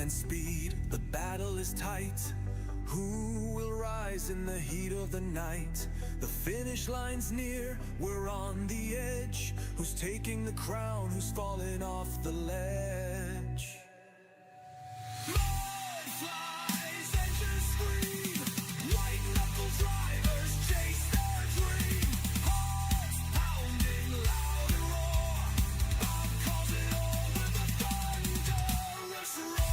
and speed, the battle is tight. Who will rise in the heat of the night? The finish line's near, we're on the edge. Who's taking the crown, who's falling off the ledge? Mud flies, engines scream, white knuckle drivers chase their dream. Hearts pounding, loud and roar. Bob calls it all with a thunderous roar.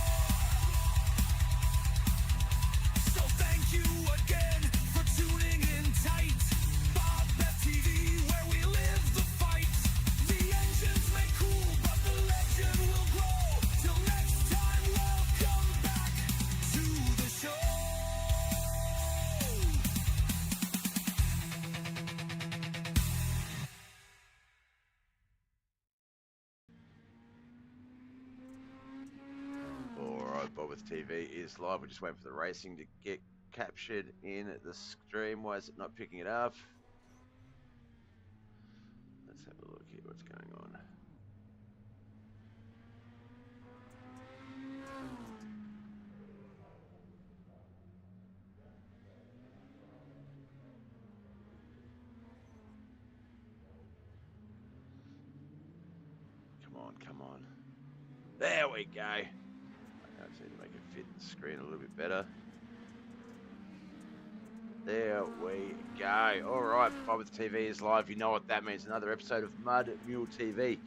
So thank you again for tuning in tight. BobbethTV, where we live the fight. The engines may cool, but the legend will grow. Till next time, welcome back to the show. Alright, BobbethTV is live. We're just waiting for the racing to get captured in the stream. Why is it not picking it up? Let's have a look here what's going on. Come on, come on. There we go. I just need to make it fit the screen a little bit better. There we go. Alright, BobbethTV is live. You know what that means. Another episode of Mud Mule TV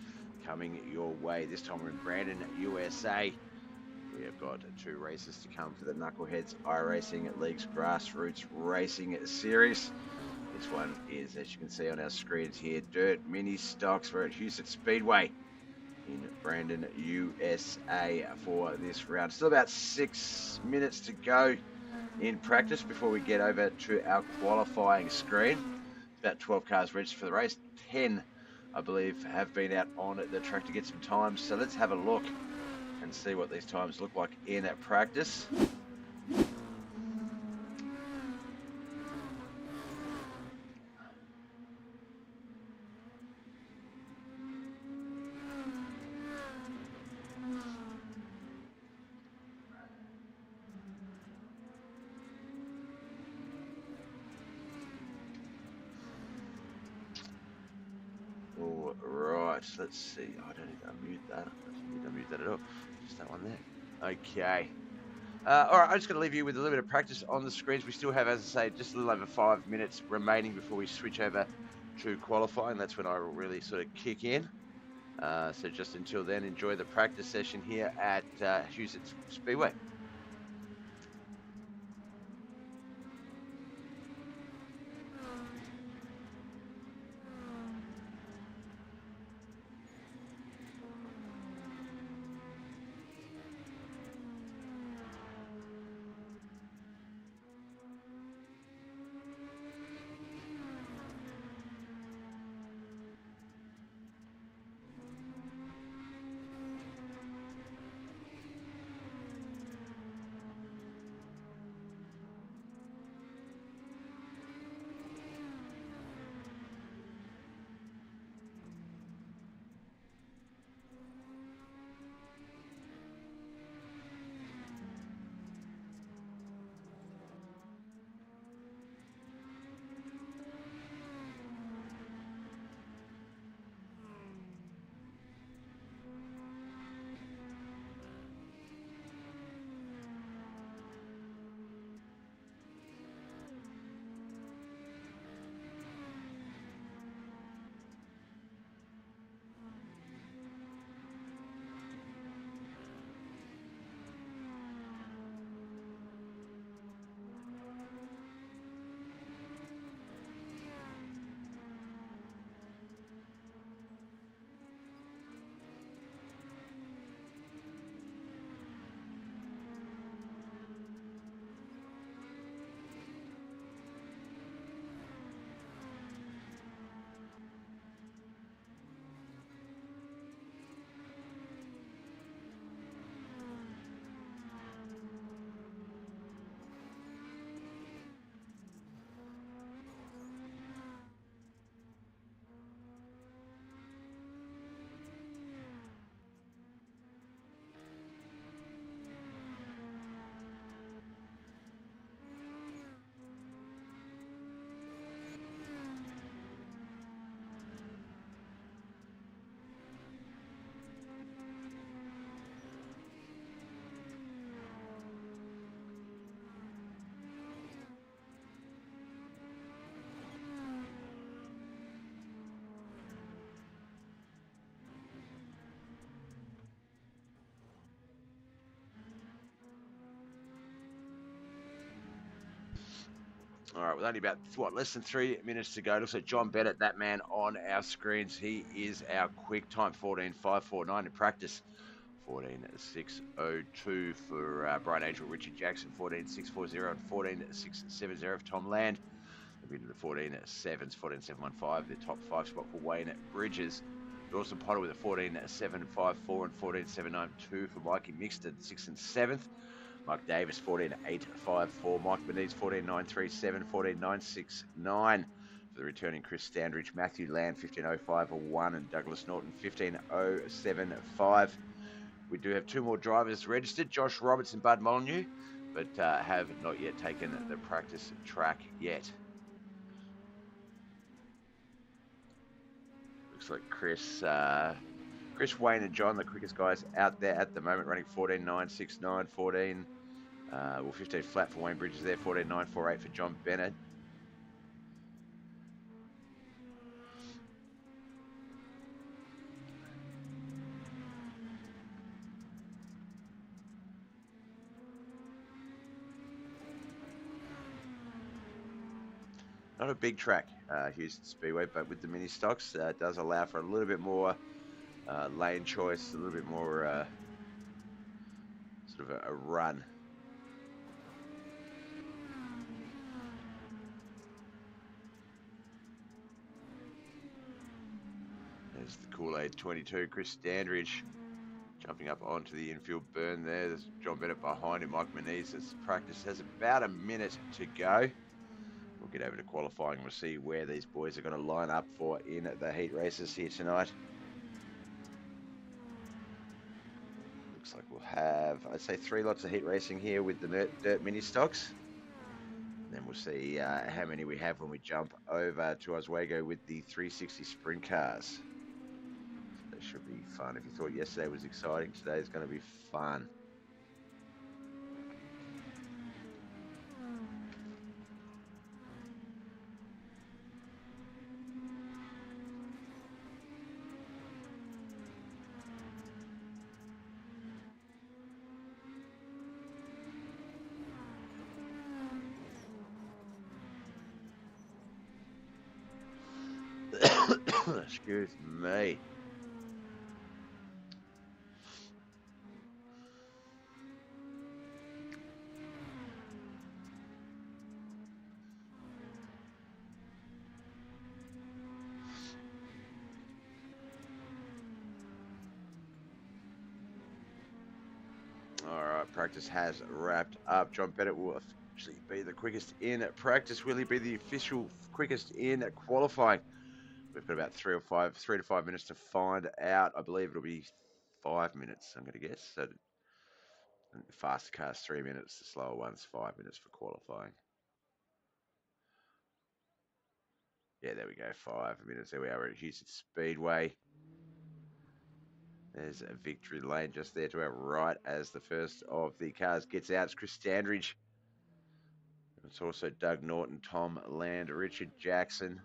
coming your way. This time we're in Brandon, USA. We have got 2 races to come for the Knuckleheadz iRacing League's Grassroots Racing Series. This one is, as you can see on our screens here, Dirt Mini Stocks. We're at Huset Speedway in Brandon, USA for this round. Still about 6 minutes to go in practice before we get over to our qualifying screen. About 12 cars registered for the race. 10, I believe, have been out on the track to get some times. So let's have a look and see what these times look like in practice. Alright, let's see. I don't need to unmute that. I don't need to unmute that at all. Just that one there. Okay. Alright, I'm just going to leave you with a little bit of practice on the screens. We still have, as I say, just a little over 5 minutes remaining before we switch over to qualifying. That's when I will really sort of kick in. So just until then, enjoy the practice session here at Huset Speedway. All right, with only about, less than 3 minutes to go. Looks like John Bennett, that man on our screens. He is our quick time, 14.549 in practice. 14.602 for Brian Angel, Richard Jackson, 14.640 and 14.670 for Tom Land. Moving to the 14.7s, 14.715, the top 5 spot for Wayne Bridges. Dawson Potter with a 14.754 and 14.792 for Mikey Mixton, 6th and 7th. Mike Davis, 14.854. Mike Benitez, 14.937, 14.969 for the returning Chris Standridge. Matthew Land, 15.0501, and Douglas Norton, 15.075. We do have 2 more drivers registered, Josh Roberts and Bud Molyneux, but have not yet taken the practice track yet. Looks like Chris, Wayne, and John, the quickest guys out there at the moment, running 14.969, 15 flat for Wayne Bridges there, 14.948 for John Bennett. Not a big track, Huset Speedway, but with the mini stocks, it does allow for a little bit more lane choice, a little bit more sort of a run. There's the Kool-Aid 22, Chris Standridge jumping up onto the infield burn there. There's John Bennett behind him, Mike Menezes. Practice has about a minute to go. We'll get over to qualifying. We'll see where these boys are going to line up for in the heat races here tonight. Looks like we'll have, I'd say, 3 lots of heat racing here with the dirt mini stocks. Then we'll see how many we have when we jump over to Oswego with the 360 sprint cars. So that should be fun. If you thought yesterday was exciting, today is going to be fun. Excuse me. All right, practice has wrapped up. John Bennett will officially be the quickest in practice. Will he be the official quickest in qualifying? We've got about 3 to 5 minutes to find out. I believe it'll be 5 minutes, I'm going to guess. So the faster cars 3 minutes, the slower ones 5 minutes for qualifying. Yeah, there we go, 5 minutes. There we are at Huset Speedway. There's a victory lane just there to our right as the first of the cars gets out. It's Chris Standridge. It's also Doug Norton, Tom Land, Richard Jackson.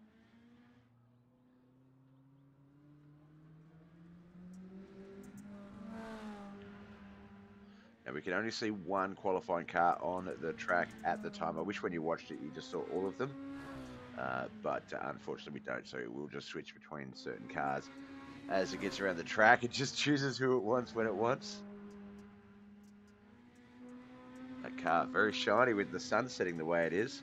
Now, we can only see one qualifying car on the track at the time. I wish when you watched it, you just saw all of them. But unfortunately, we don't. So we'll just switch between certain cars as it gets around the track. It just chooses who it wants when it wants. That car, very shiny with the sun setting the way it is.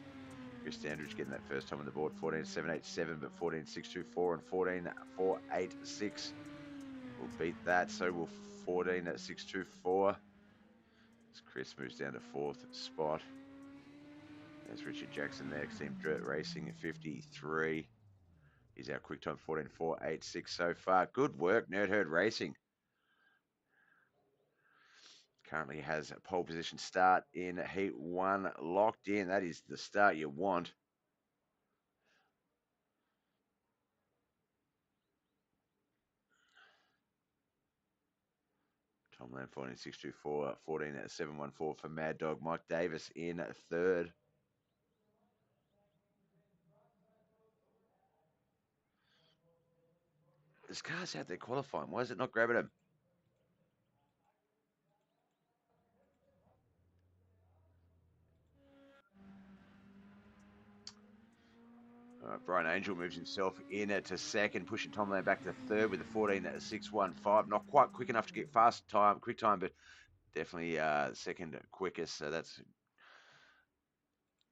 Chris Standridge getting that first time on the board, 14.787, but 14.624 and 14.486 will beat that. So will 14.624. As Chris moves down to 4th spot. There's Richard Jackson there, Team Dirt Racing at 53. He's our quick time, 14.486 so far. Good work, Nerd Herd Racing. Currently has a pole position start in Heat 1 locked in. That is the start you want. Tom Land 14.624, 14.714 for Mad Dog. Mike Davis in 3rd. This car's out there qualifying. Why is it not grabbing him? Brian Angel moves himself in to second, pushing Tom Land back to third with a 14.615. Not quite quick enough to get quick time, but definitely second quickest. So that's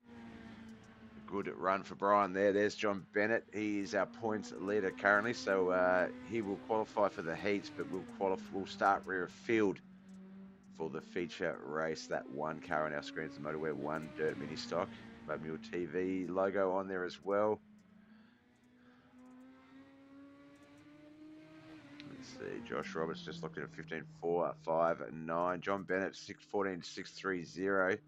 a good run for Brian there. There's John Bennett. He is our points leader currently, so he will qualify for the heats, but we'll start rear of field for the feature race. That one car on our screen is the Motorware 1 Dirt Mini Stock. Mobile TV logo on there as well. Let's see, Josh Roberts just looked at a 15.459. John Bennett 14.630.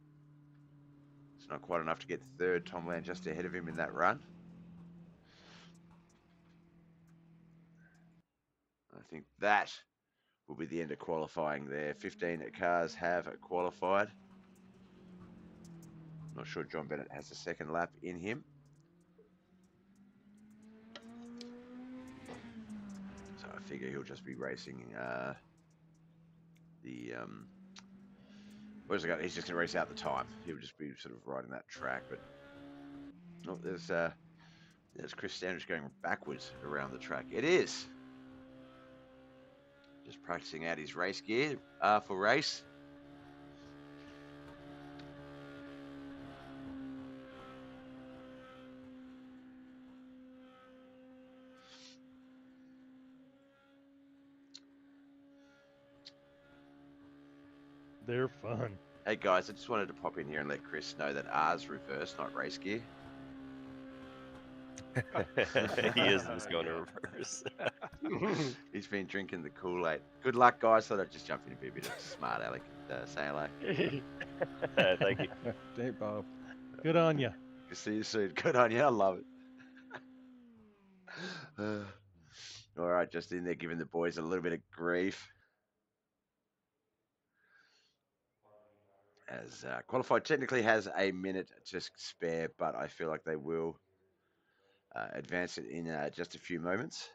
It's not quite enough to get third. Tom Land just ahead of him in that run. I think that will be the end of qualifying there. 15 cars have qualified. Not sure John Bennett has a second lap in him. So I figure he'll just be racing where's it going? He's just going to race out the time. He'll just be sort of riding that track. But oh, there's Chris Standridge going backwards around the track. It is. Just practicing out his race gear for race. They're fun. Hey guys, I just wanted to pop in here and let Chris know that R's reverse, not race gear. He is just going to reverse. He's been drinking the Kool-Aid. Good luck, guys. Thought I'd just jump in and be a bit of smart Alec. Say hello. Thank you. Hey, Bob. Good on you. See you soon. Good on you. I love it. All right, just in there giving the boys a little bit of grief. As qualified technically has a minute to spare, but I feel like they will advance it in just a few moments.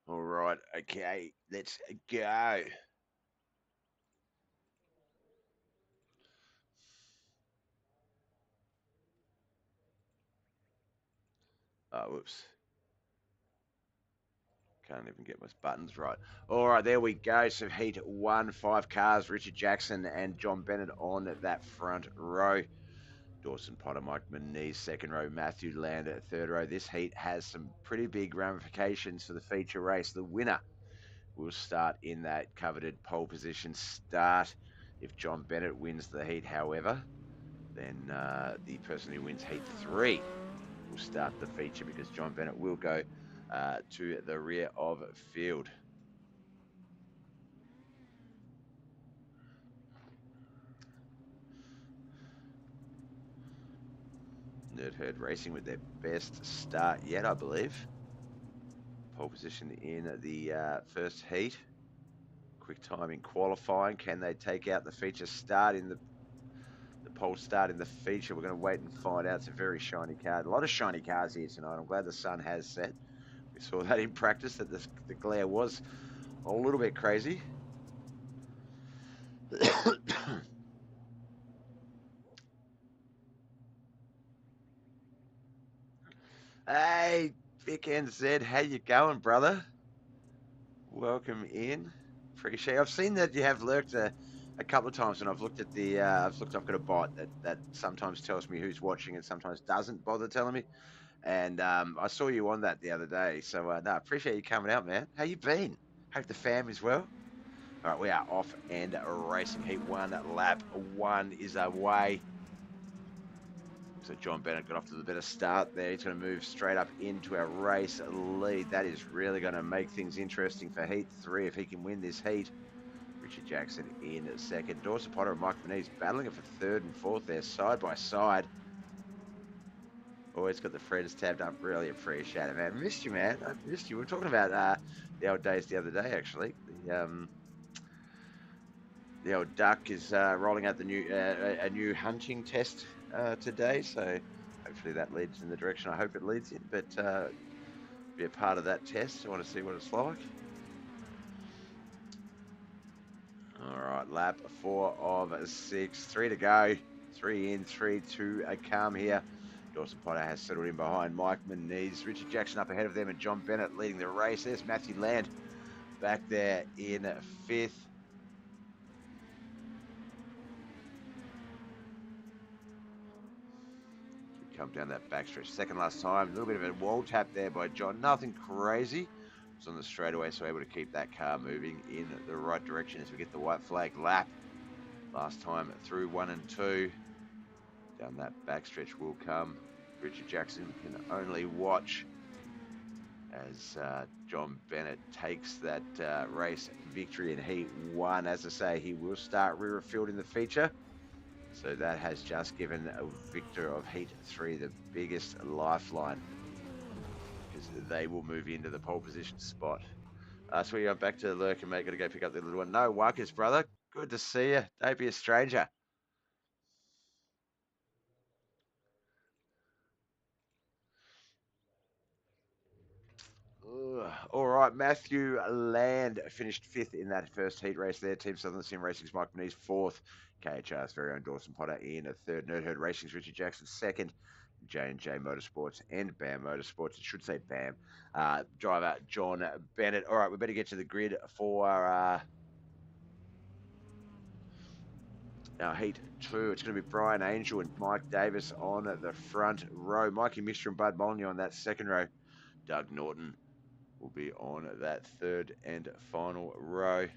All right, okay, let's go. Oh, whoops. Can't even get my buttons right. All right, there we go. So heat 1, 5 cars, Richard Jackson and John Bennett on that front row. Dawson Potter, Mike Manise, second row, Matthew Land at third row. This heat has some pretty big ramifications for the feature race. The winner will start in that coveted pole position start. If John Bennett wins the heat, however, then the person who wins heat 3 will start the feature because John Bennett will go to the rear of field. Nerd Herd Racing with their best start yet, I believe. Pole position in the first heat. Quick time in qualifying. Can they take out the feature start in the pole start in the feature? We're going to wait and find out. It's a very shiny car. A lot of shiny cars here tonight. I'm glad the sun has set. We saw that in practice, that the glare was a little bit crazy. Hey, Vic NZ, how you going, brother? Welcome in. Appreciate it. I've seen that you have lurked a couple of times, and I've looked at the I've got a bot that sometimes tells me who's watching and sometimes doesn't bother telling me. And I saw you on that the other day, so no, appreciate you coming out, man. How you been? Hope the fam is well. All right, we are off and racing. Heat 1, lap 1 is away. So John Bennett got off to the better start there. He's going to move straight up into our race lead. That is really going to make things interesting for Heat 3 if he can win this heat. Richard Jackson in second. Dawson Potter and Mike Manise battling it for third and fourth there, side by side. Always got the friends tabbed up. Really appreciate it, man. Missed you, man. I missed you. We were talking about the old days the other day, actually. The old duck is rolling out the new a new hunting test today, so hopefully that leads in the direction I hope it leads in. But be a part of that test. I want to see what it's like. All right, lap 4 of 6, 3 to go. 3 in, 3 to come here. Dawson Potter has settled in behind Mike Moniz. Richard Jackson up ahead of them and John Bennett leading the race. There's Matthew Land back there in 5th. Come down that backstretch. Second last time. A little bit of a wall tap there by John. Nothing crazy. It's on the straightaway, so able to keep that car moving in the right direction as we get the white flag lap. Last time through 1 and 2. Down that backstretch will come. Richard Jackson can only watch as John Bennett takes that race victory in Heat 1. As I say, he will start rear of field in the feature. So that has just given a victor of Heat 3 the biggest lifeline, because they will move into the pole position spot. So we are back to Lurk and mate. Got to go pick up the little one. No Wuckers, brother. Good to see you. Don't be a stranger. All right, Matthew Land finished 5th in that first heat race there. Team Southern Sim Racing's Mike Moniz 4th. KHR's very own Dawson Potter in 3rd. Nerd Herd Racing's Richard Jackson 2nd. J&J Motorsports and BAM Motorsports, it should say BAM. Driver John Bennett. All right, we better get to the grid for our Heat 2. It's going to be Brian Angel and Mike Davis on the front row. Mikey Mixter and Bud Molyneux on that second row. Doug Norton will be on that third and final row.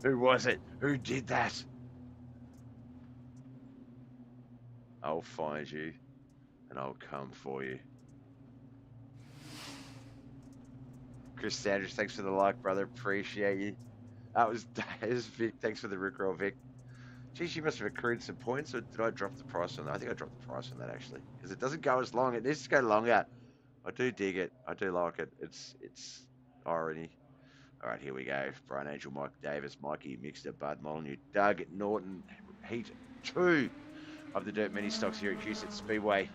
Who was it? Who did that? I'll find you and I'll come for you. Chris Standridge, thanks for the like, brother. Appreciate you. That was Vic. Thanks for the Rickroll, Vic. Geez, you must have accrued some points, or did I drop the price on that? I think I dropped the price on that, actually, because it doesn't go as long. It needs to go longer. I do dig it. I do like it. It's irony. All right, here we go. Brian Angel, Mike Davis, Mikey Mixter, Bud Molyneux, Doug Norton, Heat 2 of the Dirt Mini Stocks here at Huset Speedway.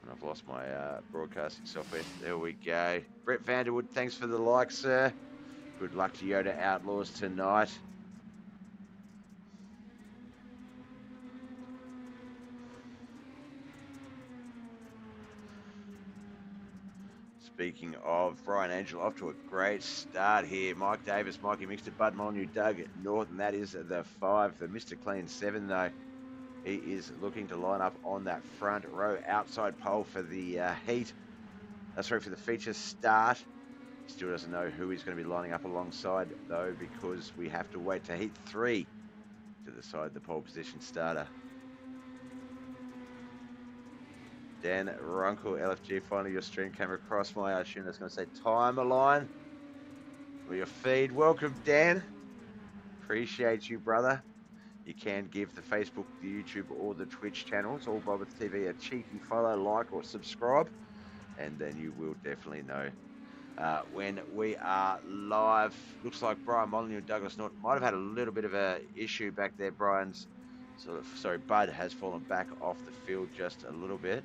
And I've lost my broadcasting software. There we go. Brett Vanderwood, thanks for the like, sir. Good luck to Yoda Outlaws tonight. Speaking of Brian Angel, off to a great start here. Mike Davis, Mikey Mixter, Bud Molyneux, Doug Norton. That is the 5. The Mr. Clean 7, though. He is looking to line up on that front row outside pole for the heat. Sorry, for the feature start. He still doesn't know who he's going to be lining up alongside, though, because we have to wait to Heat 3 to decide the pole position starter. Dan Runkle, LFG, finally your stream came across my, I assume that's going to say timeline for your feed. Welcome, Dan. Appreciate you, brother. You can give the Facebook, the YouTube, or the Twitch channels, all BobbethTV, a cheeky follow, like, or subscribe, and then you will definitely know when we are live. Looks like Brian Molyneux and Douglas Norton might have had a little bit of a issue back there. Bud has fallen back off the field just a little bit.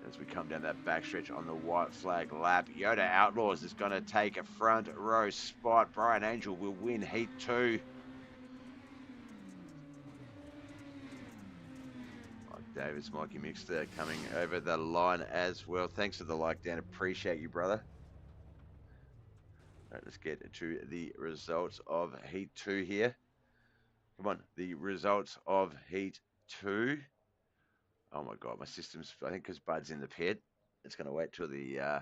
As we come down that backstretch on the white flag lap, Yoda Outlaws is going to take a front row spot. Brian Angel will win Heat 2. Mike Davis, Mikey Mixter coming over the line as well. Thanks for the like, Dan. Appreciate you, brother. All right, let's get to the results of Heat 2 here. Come on, the results of Heat 2. Oh my God, my system's, I think because Bud's in the pit, it's going to wait till the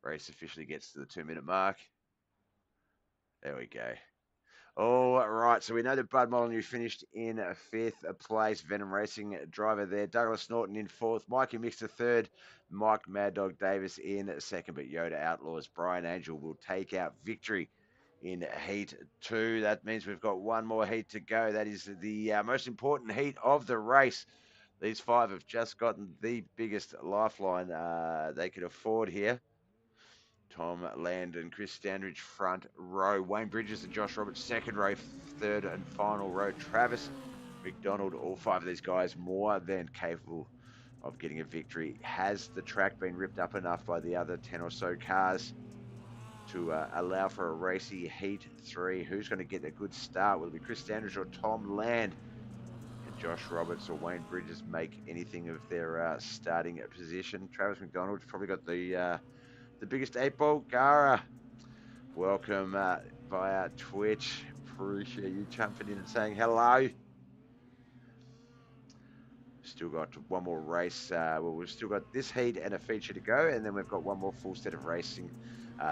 Race officially gets to the 2-minute mark. There we go. All right, so we know that Bud Molyneux finished in 5th place. Venom Racing driver there. Douglas Norton in 4th. Mikey Mix to 3rd. Mike Mad Dog Davis in 2nd. But Yoda Outlaws Brian Angel will take out victory in Heat 2. That means we've got one more heat to go. That is the most important heat of the race. These 5 have just gotten the biggest lifeline they could afford here. Tom Land and Chris Standridge front row. Wayne Bridges and Josh Roberts second row. Third and final row. Travis McDonald. All 5 of these guys more than capable of getting a victory. Has the track been ripped up enough by the other 10 or so cars to allow for a racy Heat 3? Who's going to get a good start? Will it be Chris Standridge or Tom Land? And Josh Roberts or Wayne Bridges make anything of their starting position? Travis McDonald's probably got the biggest 8-ball. Gara, welcome via Twitch. Appreciate you jumping in and saying hello. Still got one more race. Well, we've still got this heat and a feature to go, and then we've got one more full set of racing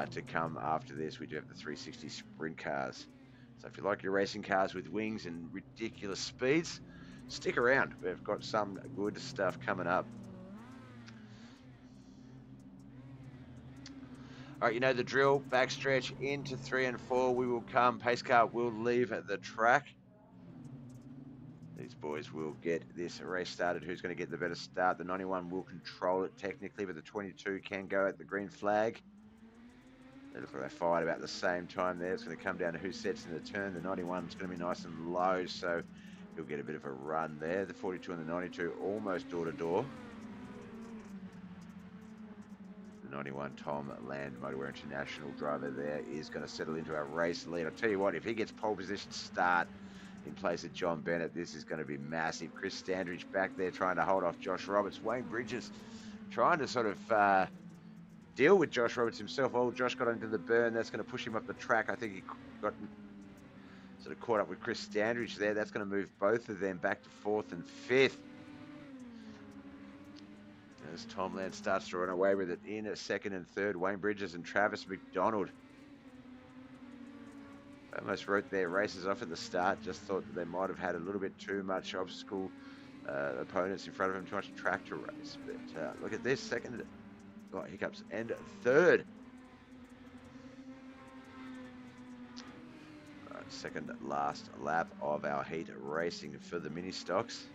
to come after this. We do have the 360 sprint cars. So if you like your racing cars with wings and ridiculous speeds, stick around. We've got some good stuff coming up. All right, you know the drill. Backstretch into 3 and 4. We will come. Pace car will leave the track. These boys will get this race started. Who's going to get the better start? The 91 will control it technically, but the 22 can go at the green flag. They look like they fired about the same time there. It's going to come down to who sets in the turn. The 91 is going to be nice and low, so he'll get a bit of a run there. The 42 and the 92 almost door to door. 91 Tom Land, Motorwear International driver there, is going to settle into our race lead. I'll tell you what, if he gets pole position start in place of John Bennett, this is going to be massive. Chris Standridge back there trying to hold off Josh Roberts. Wayne Bridges trying to sort of deal with Josh Roberts himself. Oh, Josh got into the burn. That's going to push him up the track. I think he got sort of caught up with Chris Standridge there. That's going to move both of them back to 4th and 5th. As Tom Land starts to run away with it in 2nd and 3rd, Wayne Bridges and Travis McDonald. Almost wrote their races off at the start. Just thought that they might have had a little bit too much obstacle opponents in front of them, too much track to race. But look at this, 2nd, hiccups, and 3rd. Right, 2nd last lap of our heat racing for the mini stocks.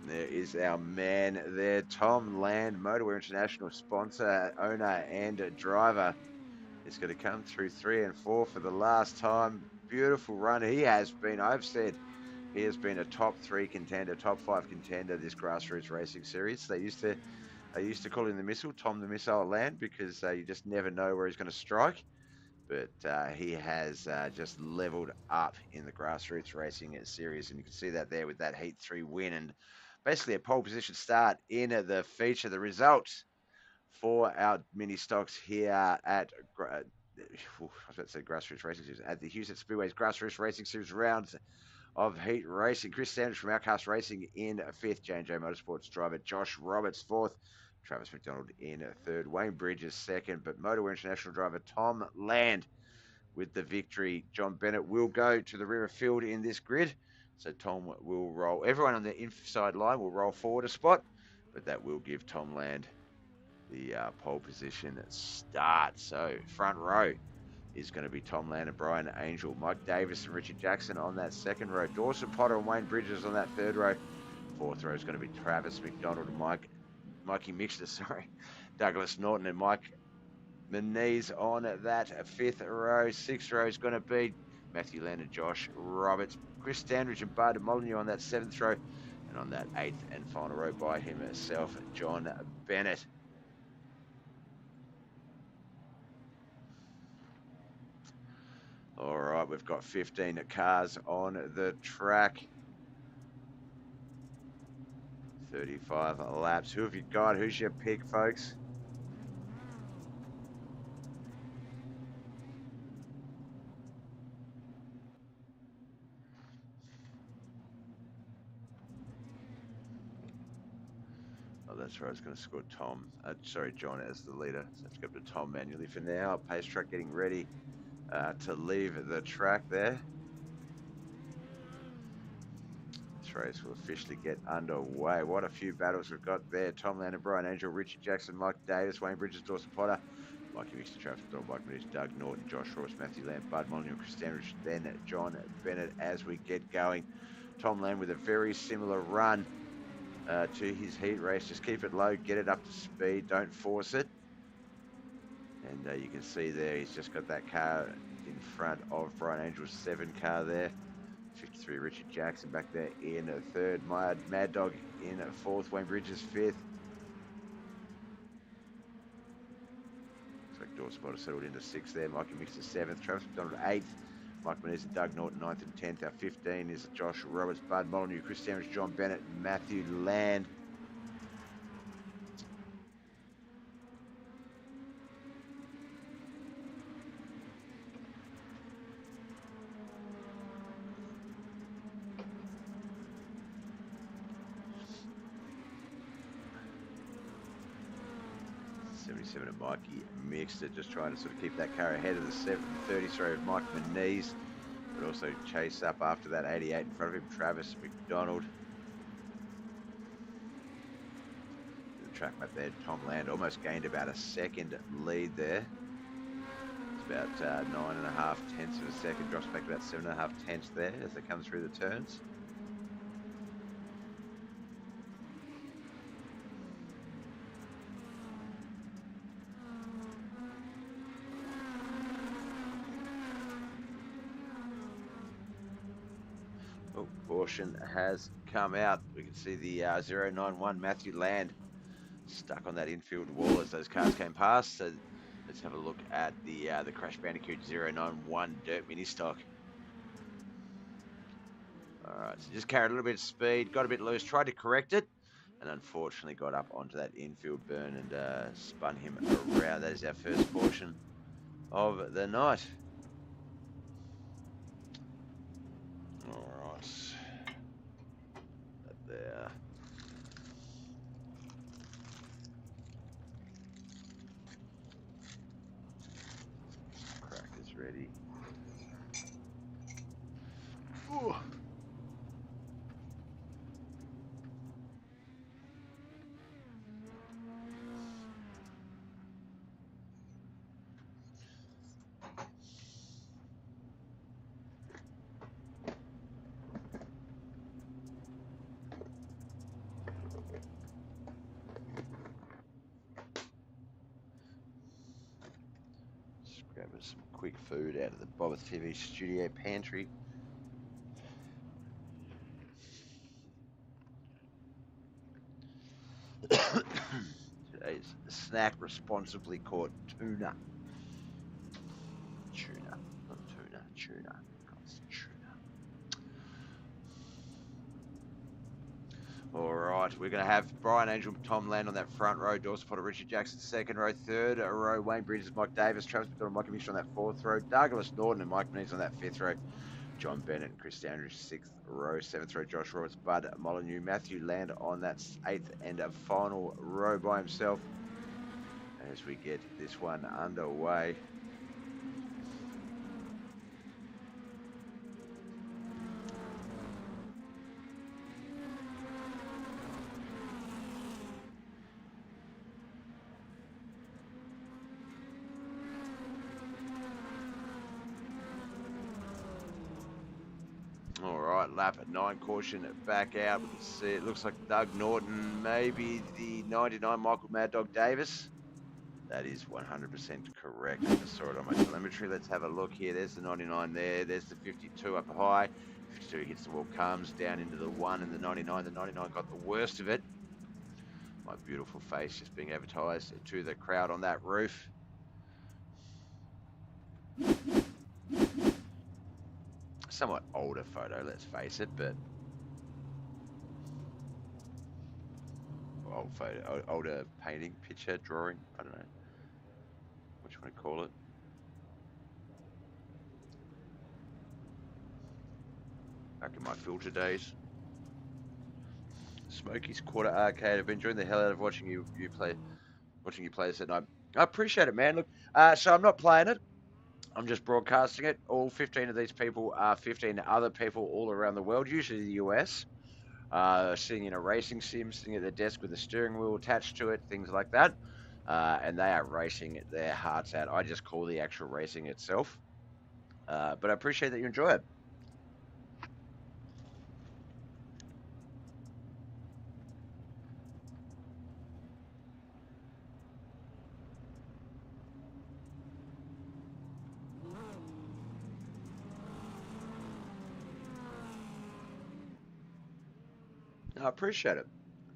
There is our man there, Tom Land, Motorwear International sponsor, owner and driver. Is going to come through 3 and 4 for the last time. Beautiful run. He has been, I've said, he has been a top 3 contender, top 5 contender this grassroots racing series. They used to call him the Missile, Tom the Missile Land, because you just never know where he's going to strike. But he has just leveled up in the grassroots racing series, and you can see that there with that Heat 3 win and basically a pole position start in the feature. The results for our mini stocks here at grassroots racing series at the Huset Speedway's grassroots racing series rounds of heat racing. Chris Standridge from Outcast Racing in 5th. J&J Motorsports driver Josh Roberts 4th. Travis McDonald in 3rd. Wayne Bridges 2nd. But Motorwear International driver Tom Land with the victory. John Bennett will go to the rear of field in this grid. So Tom will roll. Everyone on the inside line will roll forward a spot, but that will give Tom Land the pole position start. So front row is going to be Tom Land and Brian Angel. Mike Davis and Richard Jackson on that 2nd row. Dawson Potter and Wayne Bridges on that 3rd row. 4th row is going to be Travis McDonald and Mikey Mixter, Douglas Norton and Mike Menez on that 5th row. 6th row is going to be Matthew Land and Josh Roberts. Chris Standridge and Bud Molyneux on that 7th row. And on that 8th and final row by himself, John Bennett. All right, we've got 15 cars on the track. 35 laps. Who have you got? Who's your pick, folks? Oh, that's right. I was going to score Tom. Sorry, John as the leader. So I have to go up to Tom manually for now. Pace truck getting ready to leave the track there. This race will officially get underway. What a few battles we've got there. Tom Lander, Brian Angel, Richard Jackson, Mike Davis, Wayne Bridges, Dawson Potter, Mikey Mixter, Travis McDonald, Mike Manish, Doug Norton, Josh Ross, Matthew Lamb, Bud Molyneux, Chris Standridge, then John Bennett as we get going. Tom Lamb with a very similar run to his heat race. Just keep it low, get it up to speed, don't force it. And you can see there, he's just got that car in front of Brian Angel's 7 car there. 53 Richard Jackson back there in third. Mad Dog in fourth. Wayne Bridges fifth. Looks like Dawson Potter settled into sixth there. Mikey Mixter seventh. Travis McDonald eighth. Mike Menez and Doug Norton ninth and 10th. Our 15 is Josh Roberts, Bud Molyneux, Chris Standridge, John Bennett, and Matthew Land. And Mikey Mixter just trying to sort of keep that car ahead of the 730 of Mike Menez, but also chase up after that 88 in front of him, Travis McDonald. The track map there, Tom Land almost gained about a second lead there. It's about 9.5 tenths of a second, drops back to about 7.5 tenths there as they come through the turns. Caution has come out. We can see the 091 Matthew Land stuck on that infield wall as those cars came past. So let's have a look at the Crash Bandicoot 091 Dirt Mini Stock. Alright, so just carried a little bit of speed, got a bit loose, tried to correct it, and unfortunately got up onto that infield burn and spun him around. That is our first caution of the night. Alright. There. Cracker's ready. Ooh. Grabbing some quick food out of the BobbethTV studio pantry. Today's snack responsibly caught tuna. Tuna, not tuna, tuna. It's tuna. All right, we're going to have Brian Angel, Tom Land on that front row, Dawson Potter, Richard Jackson second row, third row, Wayne Bridges, Mike Davis, Travis McDonald, Mikey Mixter on that fourth row, Douglas Norton and Mike Menez on that fifth row, John Bennett and Chris Standridge sixth row, seventh row, Josh Roberts, Bud Molyneux, Matthew Land on that eighth and final row by himself as we get this one underway. All right, lap at 9, caution back out. We can see it looks like Doug Norton, maybe the 99 Michael Mad Dog Davis. That is 100% correct. I just saw it on my telemetry. Let's have a look here. There's the 99 there. There's the 52 up high. 52 hits the wall, comes down into the 1 and the 99. The 99 got the worst of it. My beautiful face just being advertised to the crowd on that roof. Somewhat older photo, let's face it, but old photo, older painting, picture, drawing, I don't know what you want to call it. Back in my filter days. Smokey's Quarter Arcade. I've been enjoying the hell out of watching you play this at night. I appreciate it, man. Look, so I'm not playing it. I'm just broadcasting it. All 15 of these people are 15 other people all around the world, usually the US, sitting in a racing sim, sitting at their desk with a steering wheel attached to it, things like that. And they are racing their hearts out. I just call the actual racing itself. But I appreciate that you enjoy it. I appreciate it.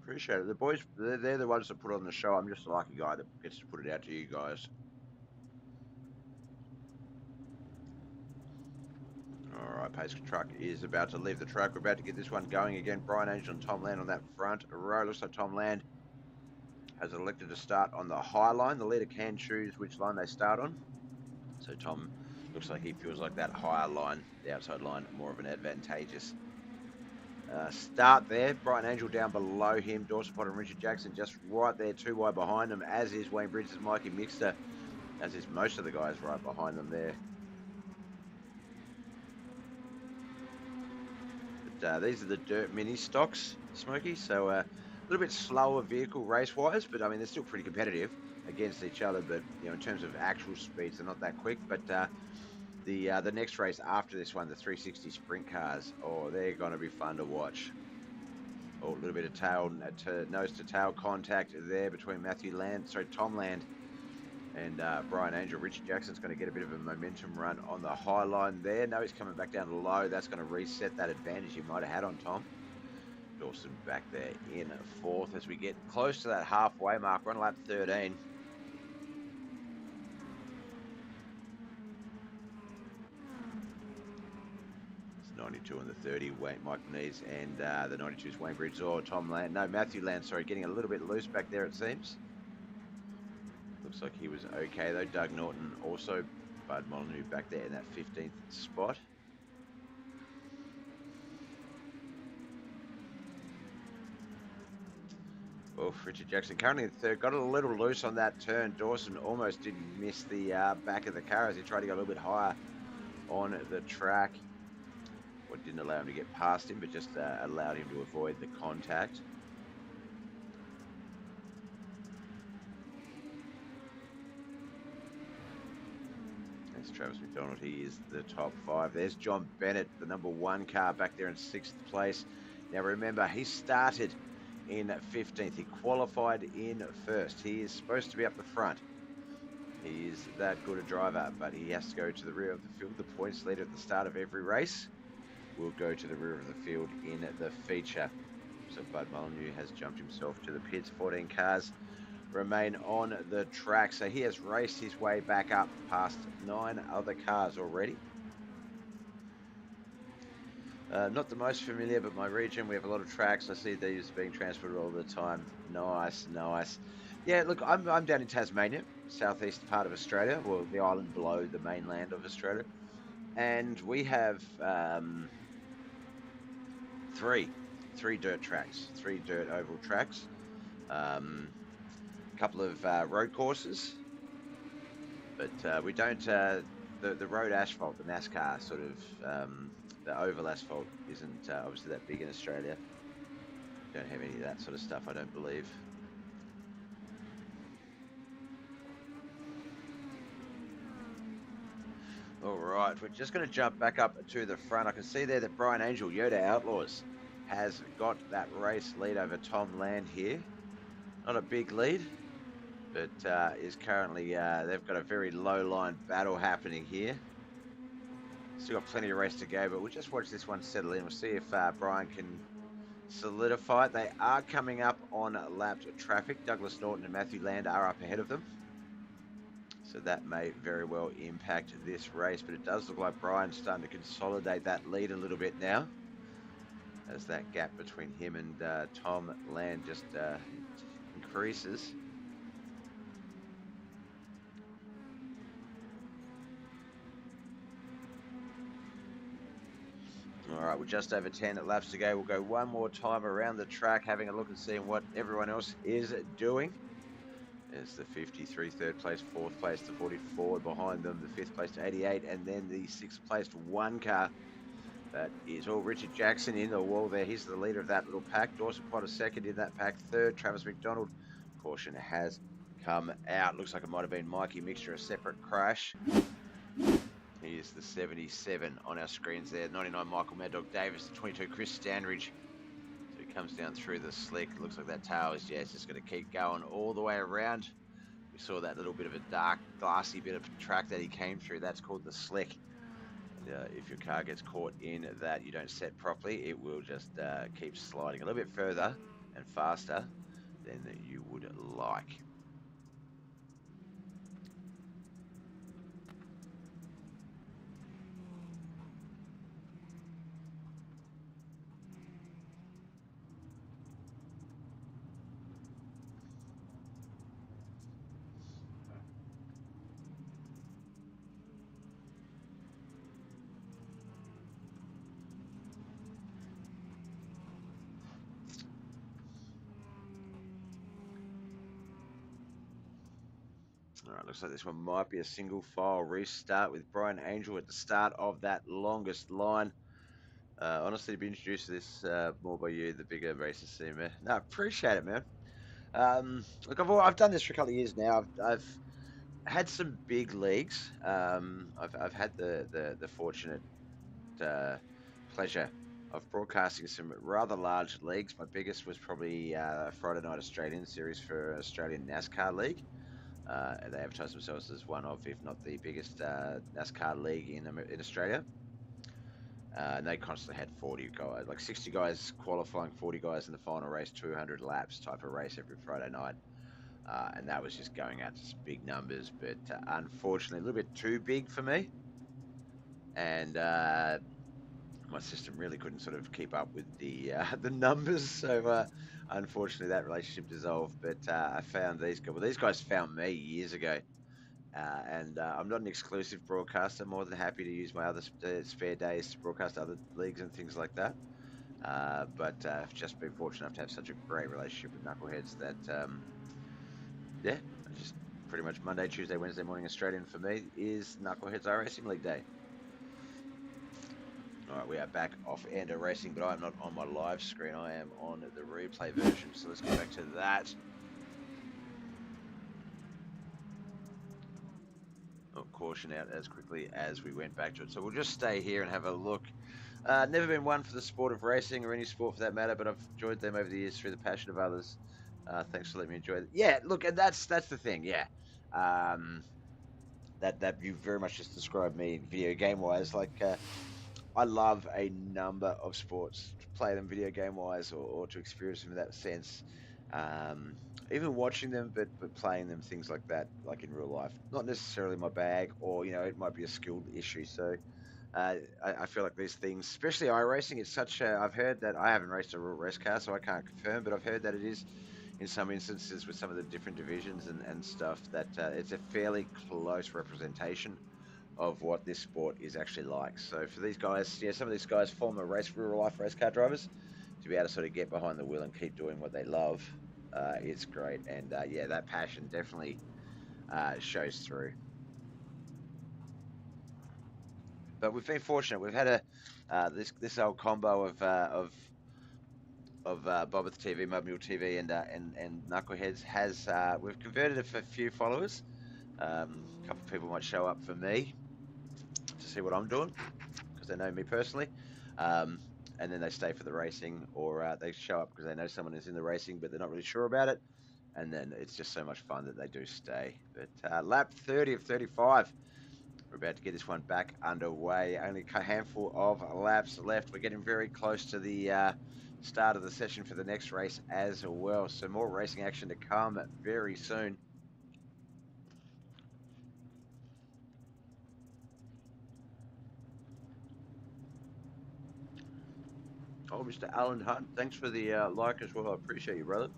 Appreciate it. The boys, they're the ones that put on the show. I'm just a lucky guy that gets to put it out to you guys. All right, pace truck is about to leave the track. We're about to get this one going again. Brian Angel and Tom Land on that front row. Looks like Tom Land has elected to start on the high line. The leader can choose which line they start on. So Tom looks like he feels like that higher line, the outside line, more of an advantageous start there. Brian Angel down below him. Dawson Potter and Richard Jackson just right there, too wide behind them, as is Wayne Bridges and Mikey Mixter, as is most of the guys right behind them there. But these are the dirt mini stocks, Smokey, so a little bit slower vehicle race-wise, but I mean, they're still pretty competitive against each other, but you know, in terms of actual speeds, they're not that quick. But the next race after this one, the 360 sprint cars, oh, they're going to be fun to watch. Oh, a little bit of nose-to-tail contact there between Tom Land and Brian Angel. Richard Jackson's going to get a bit of a momentum run on the high line there. No, he's coming back down to low. That's going to reset that advantage he might have had on Tom. Dawson back there in fourth as we get close to that halfway mark. We're on lap 13. 92 and the 30, Mike Nees, and the 92 is Wayne Bridges or Tom Land. No, Matthew Land, sorry, getting a little bit loose back there, it seems. Looks like he was okay, though. Doug Norton also, Bud Molyneux back there in that 15th spot. Oh, Richard Jackson currently in third. Got a little loose on that turn. Dawson almost didn't miss the back of the car as he tried to go a little bit higher on the track. What didn't allow him to get past him, but just allowed him to avoid the contact. That's Travis McDonald. He is the top five. There's John Bennett, the number one car back there in 6th place. Now remember, he started in 15th. He qualified in 1st. He is supposed to be up the front. He is that good a driver, but he has to go to the rear of the field. The points leader at the start of every race will go to the rear of the field in the feature. So Bud Molyneux has jumped himself to the pits. 14 cars remain on the track. So he has raced his way back up past 9 other cars already. Not the most familiar, but my region, we have a lot of tracks. I see these being transported all the time. Nice, nice. Yeah, look, I'm down in Tasmania, southeast part of Australia, well, the island below the mainland of Australia. And we have three dirt tracks, 3 dirt oval tracks, a couple of road courses, but we don't, the road asphalt, the NASCAR sort of, the oval asphalt isn't obviously that big in Australia. Don't have any of that sort of stuff, I don't believe. All right, we're just going to jump back up to the front. I can see there that Brian Angel, Yoda Outlaws, has got that race lead over Tom Land here. Not a big lead, but is currently, they've got a very low line battle happening here. Still got plenty of race to go, but we'll just watch this one settle in. We'll see if Brian can solidify it. They are coming up on lapped traffic. Douglas Norton and Matthew Land are up ahead of them. So that may very well impact this race, but it does look like Brian's starting to consolidate that lead a little bit now, as that gap between him and Tom Land just increases. All right, we're just over 10 laps to go. We'll go one more time around the track, having a look and seeing what everyone else is doing. There's the 53, third place, fourth place to 44. Behind them, the fifth place to 88, and then the sixth place to one car. That is all Richard Jackson in the wall there. He's the leader of that little pack. Dawson Potter second in that pack. Third, Travis McDonald. Caution has come out. Looks like it might have been Mikey Mixture, a separate crash. Here's the 77 on our screens there. 99, Michael Mad Dog Davis. 22, Chris Standridge. So he comes down through the slick. Looks like that tail is just going to keep going all the way around. We saw that little bit of a dark, glassy bit of track that he came through. That's called the slick. If your car gets caught in that you don't set properly, it will just keep sliding a little bit further and faster than you would like. All right, looks like this one might be a single file restart with Brian Angel at the start of that longest line. Honestly, to be introduced to this more by you, the bigger racing scene, man. No, appreciate it, man. Look, I've done this for a couple of years now. I've had some big leagues. I've had the fortunate pleasure of broadcasting some rather large leagues. My biggest was probably Friday Night Australian Series for Australian NASCAR League. They advertise themselves as one of, if not the biggest NASCAR league in Australia. And they constantly had 40 guys, like 60 guys qualifying, 40 guys in the final race, 200 laps type of race every Friday night. And that was just going out to some big numbers, but unfortunately a little bit too big for me. And my system really couldn't sort of keep up with the numbers. So unfortunately that relationship dissolved. But I found these guys. Well, these guys found me years ago. And I'm not an exclusive broadcaster. I'm more than happy to use my other spare days to broadcast other leagues and things like that. But I've just been fortunate enough to have such a great relationship with Knuckleheadz that, yeah, just pretty much Monday, Tuesday, Wednesday morning Australian for me is Knuckleheadz iRacing League Day. All right, we are back off Ender Racing, but I'm not on my live screen. I am on the replay version. So let's go back to that. Caution out as quickly as we went back to it. So we'll just stay here and have a look. Never been one for the sport of racing or any sport for that matter, but I've enjoyed them over the years through the passion of others. Thanks for letting me enjoy it. Yeah, look, and that's the thing. Yeah, that you very much just described me video game wise. Like I love a number of sports, to play them video game wise or to experience them in that sense. Even watching them, but playing them, things like that, like in real life, not necessarily my bag, or it might be a skilled issue. So I feel like these things, especially iRacing, it's such a. I've heard that I haven't raced a real race car, so I can't confirm, but I've heard that it is, in some instances, with some of the different divisions and stuff, that it's a fairly close representation of what this sport is actually like. So for these guys, yeah, some of these guys, former real life race car drivers, to be able to sort of get behind the wheel and keep doing what they love. It's great, and yeah, that passion definitely shows through. But we've been fortunate. We've had this old combo of BobbethTV, Mud Mule TV, and Knuckleheadz has we've converted a few followers. A couple of people might show up for me to see what I'm doing because they know me personally. And then they stay for the racing, or they show up because they know someone is in the racing, but they're not really sure about it. And then it's just so much fun that they do stay. But lap 30 of 35. We're about to get this one back underway. Only a handful of laps left. We're getting very close to the start of the session for the next race as well. So more racing action to come very soon. Oh, Mr. Alan Hunt, thanks for the like as well. I appreciate you, brother.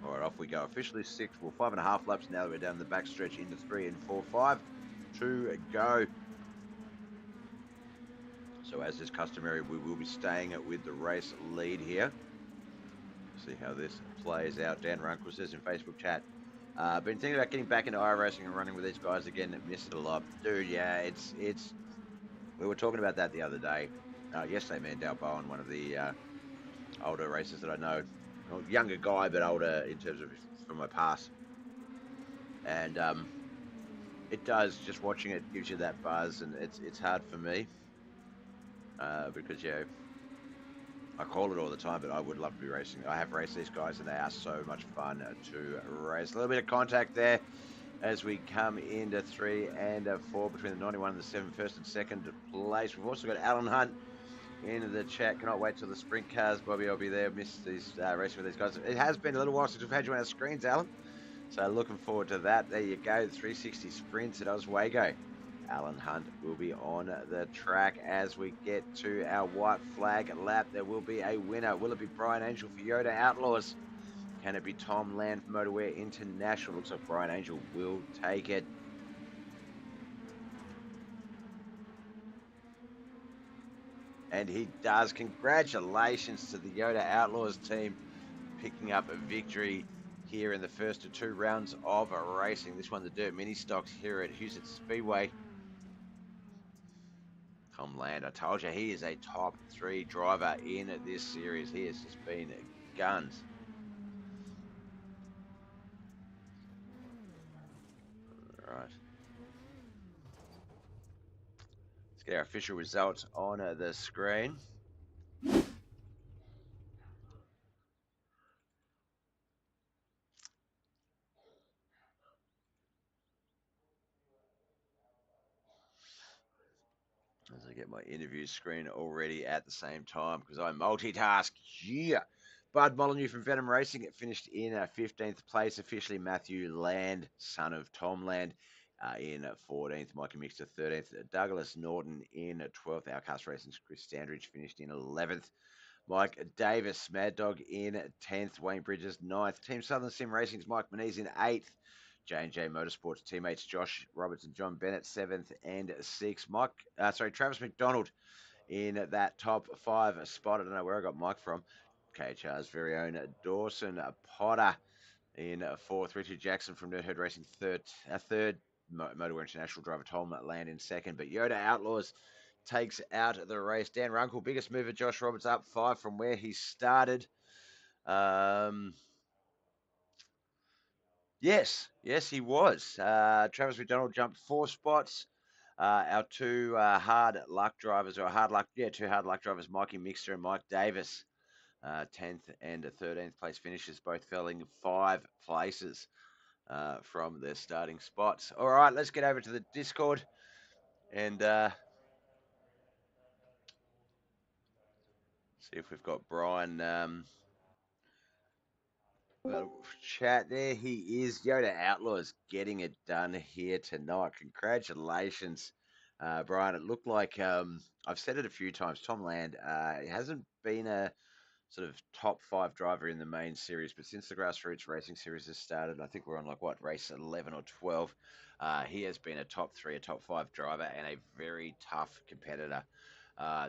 All right, we go. Officially 6, well, 5.5 laps now that we're down the back stretch into 3 and 4, 5 to go. So as is customary, we will be staying with the race lead here. See how this plays out. Dan Runkle says in Facebook chat, been thinking about getting back into iRacing and running with these guys again. Missed it a lot. Dude, yeah, it's we were talking about that the other day. Yesterday, me and Dal Bowen, one of the older racers that I know, well, younger guy, but older in terms of from my past. And it does, just watching it gives you that buzz, and it's hard for me because, yeah, I call it all the time, but I would love to be racing. I have raced these guys, and they are so much fun to race. A little bit of contact there as we come into 3 and 4 between the 91 and the 7, first and second place. We've also got Alan Hunt in the chat. Cannot wait till the sprint cars. Bobby, I'll be there. Missed these racing with these guys. It has been a little while since we've had you on our screens, Alan. So looking forward to that. There you go. 360 sprints at Oswego. Alan Hunt will be on the track as we get to our white flag lap. There will be a winner. Will it be Brian Angel for Yoda Outlaws? Can it be Tom Land for Motorwear International? Looks like Brian Angel will take it. And he does. Congratulations to the Yoda Outlaws team picking up a victory here in the first of 2 rounds of racing. This one, the Dirt Mini Stocks here at Huset Speedway. Tom Land, I told you, he is a top 3 driver in this series. He has just been guns. All right. Let's get our official results on the screen. As I get my interview screen already at the same time because I multitask. Yeah. Bud Molyneux from Venom Racing finished in 15th place. Officially Matthew Land, son of Tom Land, in 14th. Mikey Mixter 13th. Douglas Norton in 12th. Outcast Racing's Chris Standridge finished in 11th. Mike Davis, Mad Dog in 10th. Wayne Bridges 9th. Team Southern Sim Racing's Mike Moniz in 8th. J&J Motorsports teammates Josh Roberts and John Bennett 7th and 6th. Travis McDonald in that top 5 spot. I don't know where I got Mike from. KHR's very own Dawson Potter in 4th. Richard Jackson from Nerdherd Racing 3rd. Motorwear International driver Tom Land in 2nd. But Yoda Outlaws takes out the race. Dan Runkle, biggest mover. Josh Roberts up 5 from where he started. Yes, he was. Travis McDonald jumped 4 spots. Our 2 hard luck drivers, two hard luck drivers, Mikey Mixter and Mike Davis, 10th and 13th place finishes, both felling 5 places from their starting spots. All right, let's get over to the Discord and see if we've got Brian. Chat there, he is. Yoda Outlaws getting it done here tonight. Congratulations, Brian. It looked like I've said it a few times. Tom Land hasn't been a sort of top 5 driver in the main series, but since the grassroots racing series has started, I think we're on like race 11 or 12. He has been a top 3, a top 5 driver, and a very tough competitor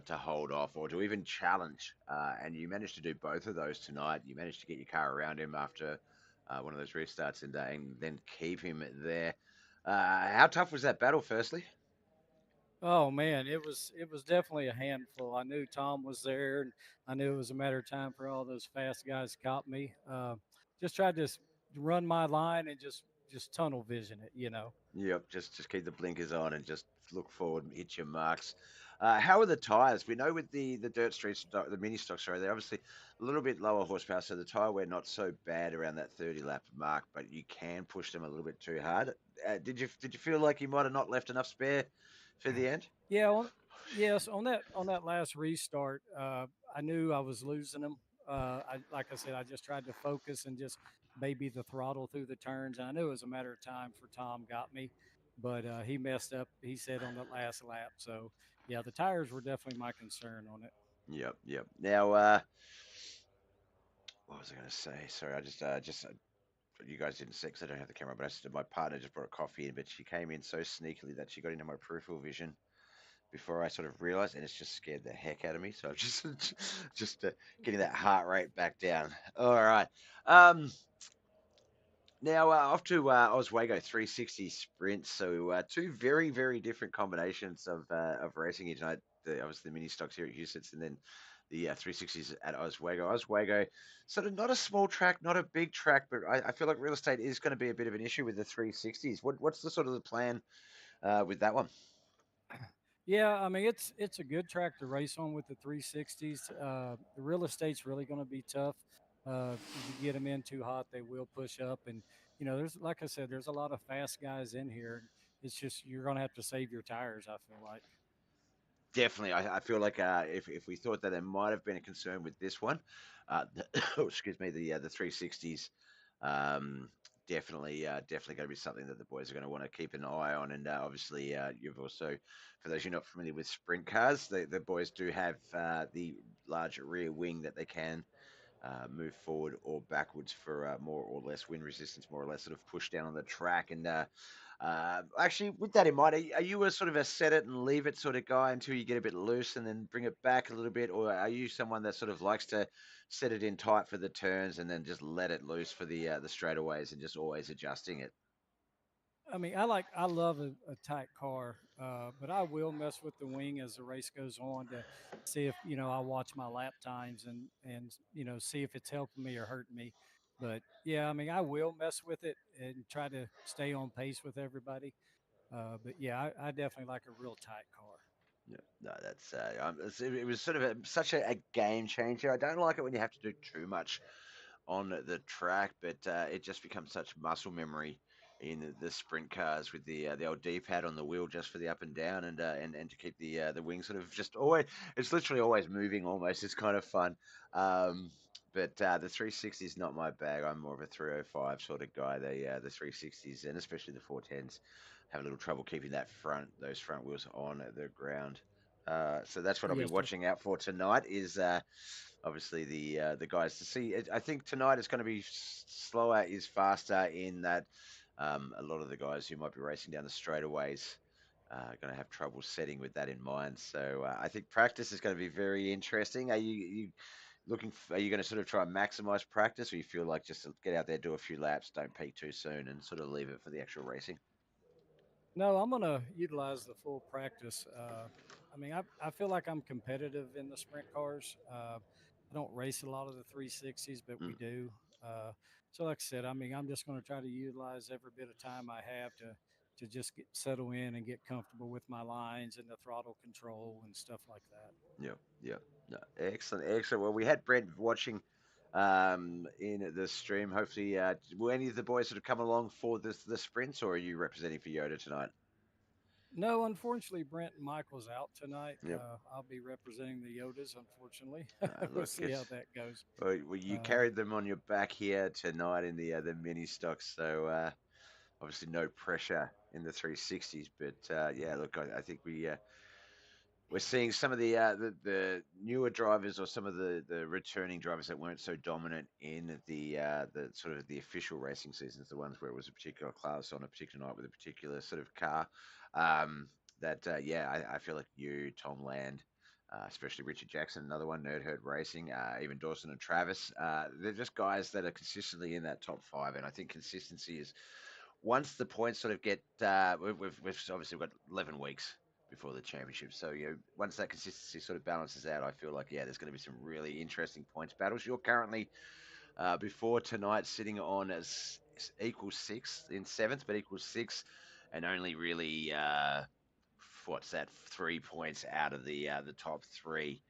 to hold off or to even challenge. And you managed to do both of those tonight. You managed to get your car around him after one of those restarts and then keep him there. How tough was that battle, firstly? Oh man, it was definitely a handful. I knew Tom was there, and I knew it was a matter of time for all those fast guys to cop me. Just tried to run my line and just tunnel vision it. Yep, just keep the blinkers on and just look forward and hit your marks. How are the tires? We know with the dirt streets, the mini stock, sorry, they're obviously a little bit lower horsepower, so the tire wear not so bad around that 30 lap mark, but you can push them a little bit too hard. Did you feel like you might have not left enough spare for the end? Yeah, yes, on that last restart, I knew I was losing them. Like I said, I just tried to focus and just baby the throttle through the turns. And I knew it was a matter of time for Tom got me, but he messed up. He said on that last lap. So yeah, the tires were definitely my concern on it. Yep. Now, what was I going to say? Sorry, I just you guys didn't see 'cause I don't have the camera, but my partner just brought a coffee in, but she came in so sneakily that she got into my peripheral vision before I sort of realized, and it's just scared the heck out of me. So I'm just just getting that heart rate back down. All right. Um, Now off to Oswego 360 sprints. So two very very different combinations of racing here tonight. Obviously the mini stocks here at Huset's, and then the 360s at Oswego. Oswego, sort of not a small track, not a big track, but I feel like real estate is going to be a bit of an issue with the 360s. What's the sort of the plan with that one? Yeah, I mean it's a good track to race on with the 360s. The real estate's really going to be tough. If you get them in too hot, they will push up, and there's like I said, there's a lot of fast guys in here. It's just you're going to have to save your tires. I feel like. Definitely, I feel like if we thought that there might have been a concern with this one, excuse me, the 360s, um, definitely going to be something that the boys are going to want to keep an eye on. And obviously, you've also, for those you're not familiar with sprint cars, the boys do have the large rear wing that they can move forward or backwards for more or less wind resistance, more or less sort of push down on the track. And actually, with that in mind, are you a sort of a set it and leave it sort of guy until you get a bit loose and then bring it back a little bit, or are you someone that sort of likes to set it in tight for the turns and then just let it loose for the straightaways and just always adjusting it? I mean, I love a tight car, but I will mess with the wing as the race goes on to see if I watch my lap times and see if it's helping me or hurting me. But yeah, I mean, I will mess with it and try to stay on pace with everybody. But yeah, I definitely like a real tight car. Yeah, no, that's it was sort of such a game changer. I don't like it when you have to do too much on the track, but it just becomes such muscle memory in the sprint cars with the old D-pad on the wheel just for the up and down, and to keep the wing sort of just always, it's literally always moving almost. It's kind of fun. Um, but the 360 is not my bag. I'm more of a 305 sort of guy. The 360s and especially the 410s have a little trouble keeping those front wheels on the ground. So that's what I'll be Yes, sir. watching out for tonight. Is obviously the guys to see. I think tonight is going to be slower, is faster in that a lot of the guys who might be racing down the straightaways are going to have trouble setting with that in mind. So I think practice is going to be very interesting. Are you going to sort of try and maximize practice, or you feel like just to get out there, do a few laps, don't peak too soon, and sort of leave it for the actual racing? No, I'm gonna utilize the full practice. I mean, I feel like I'm competitive in the sprint cars. I don't race a lot of the 360s, but Mm, we do. So, like I said, I mean, I'm just going to try to utilize every bit of time I have to just settle in and get comfortable with my lines and the throttle control and stuff like that. yeah, yeah. No, excellent, excellent. Well, we had Brent watching in the stream. Hopefully, will any of the boys sort of come along for the sprints, or are you representing for Yoda tonight? No, unfortunately, Brent and Michael's out tonight. Yep. I'll be representing the Yodas. Unfortunately, we'll Look, see how that goes. well, you Uh, carried them on your back here tonight in the mini stocks, so obviously no pressure in the 360s. But yeah, look, I think we're seeing some of the newer drivers or some of the returning drivers that weren't so dominant in the sort of the official racing seasons, the ones where it was a particular class on a particular night with a particular sort of car. Um, that yeah, I feel like you, Tom Land, especially Richard Jackson, another one, Nerd Herd Racing, even Dawson and Travis, they're just guys that are consistently in that top five, and I think consistency is once the points sort of get we've obviously got 11 weeks before the championship. So once that consistency sort of balances out, I feel like there's going to be some really interesting points battles. You're currently before tonight sitting on as equals sixth in seventh, but equals six, and only really what's that 3 points out of the top three.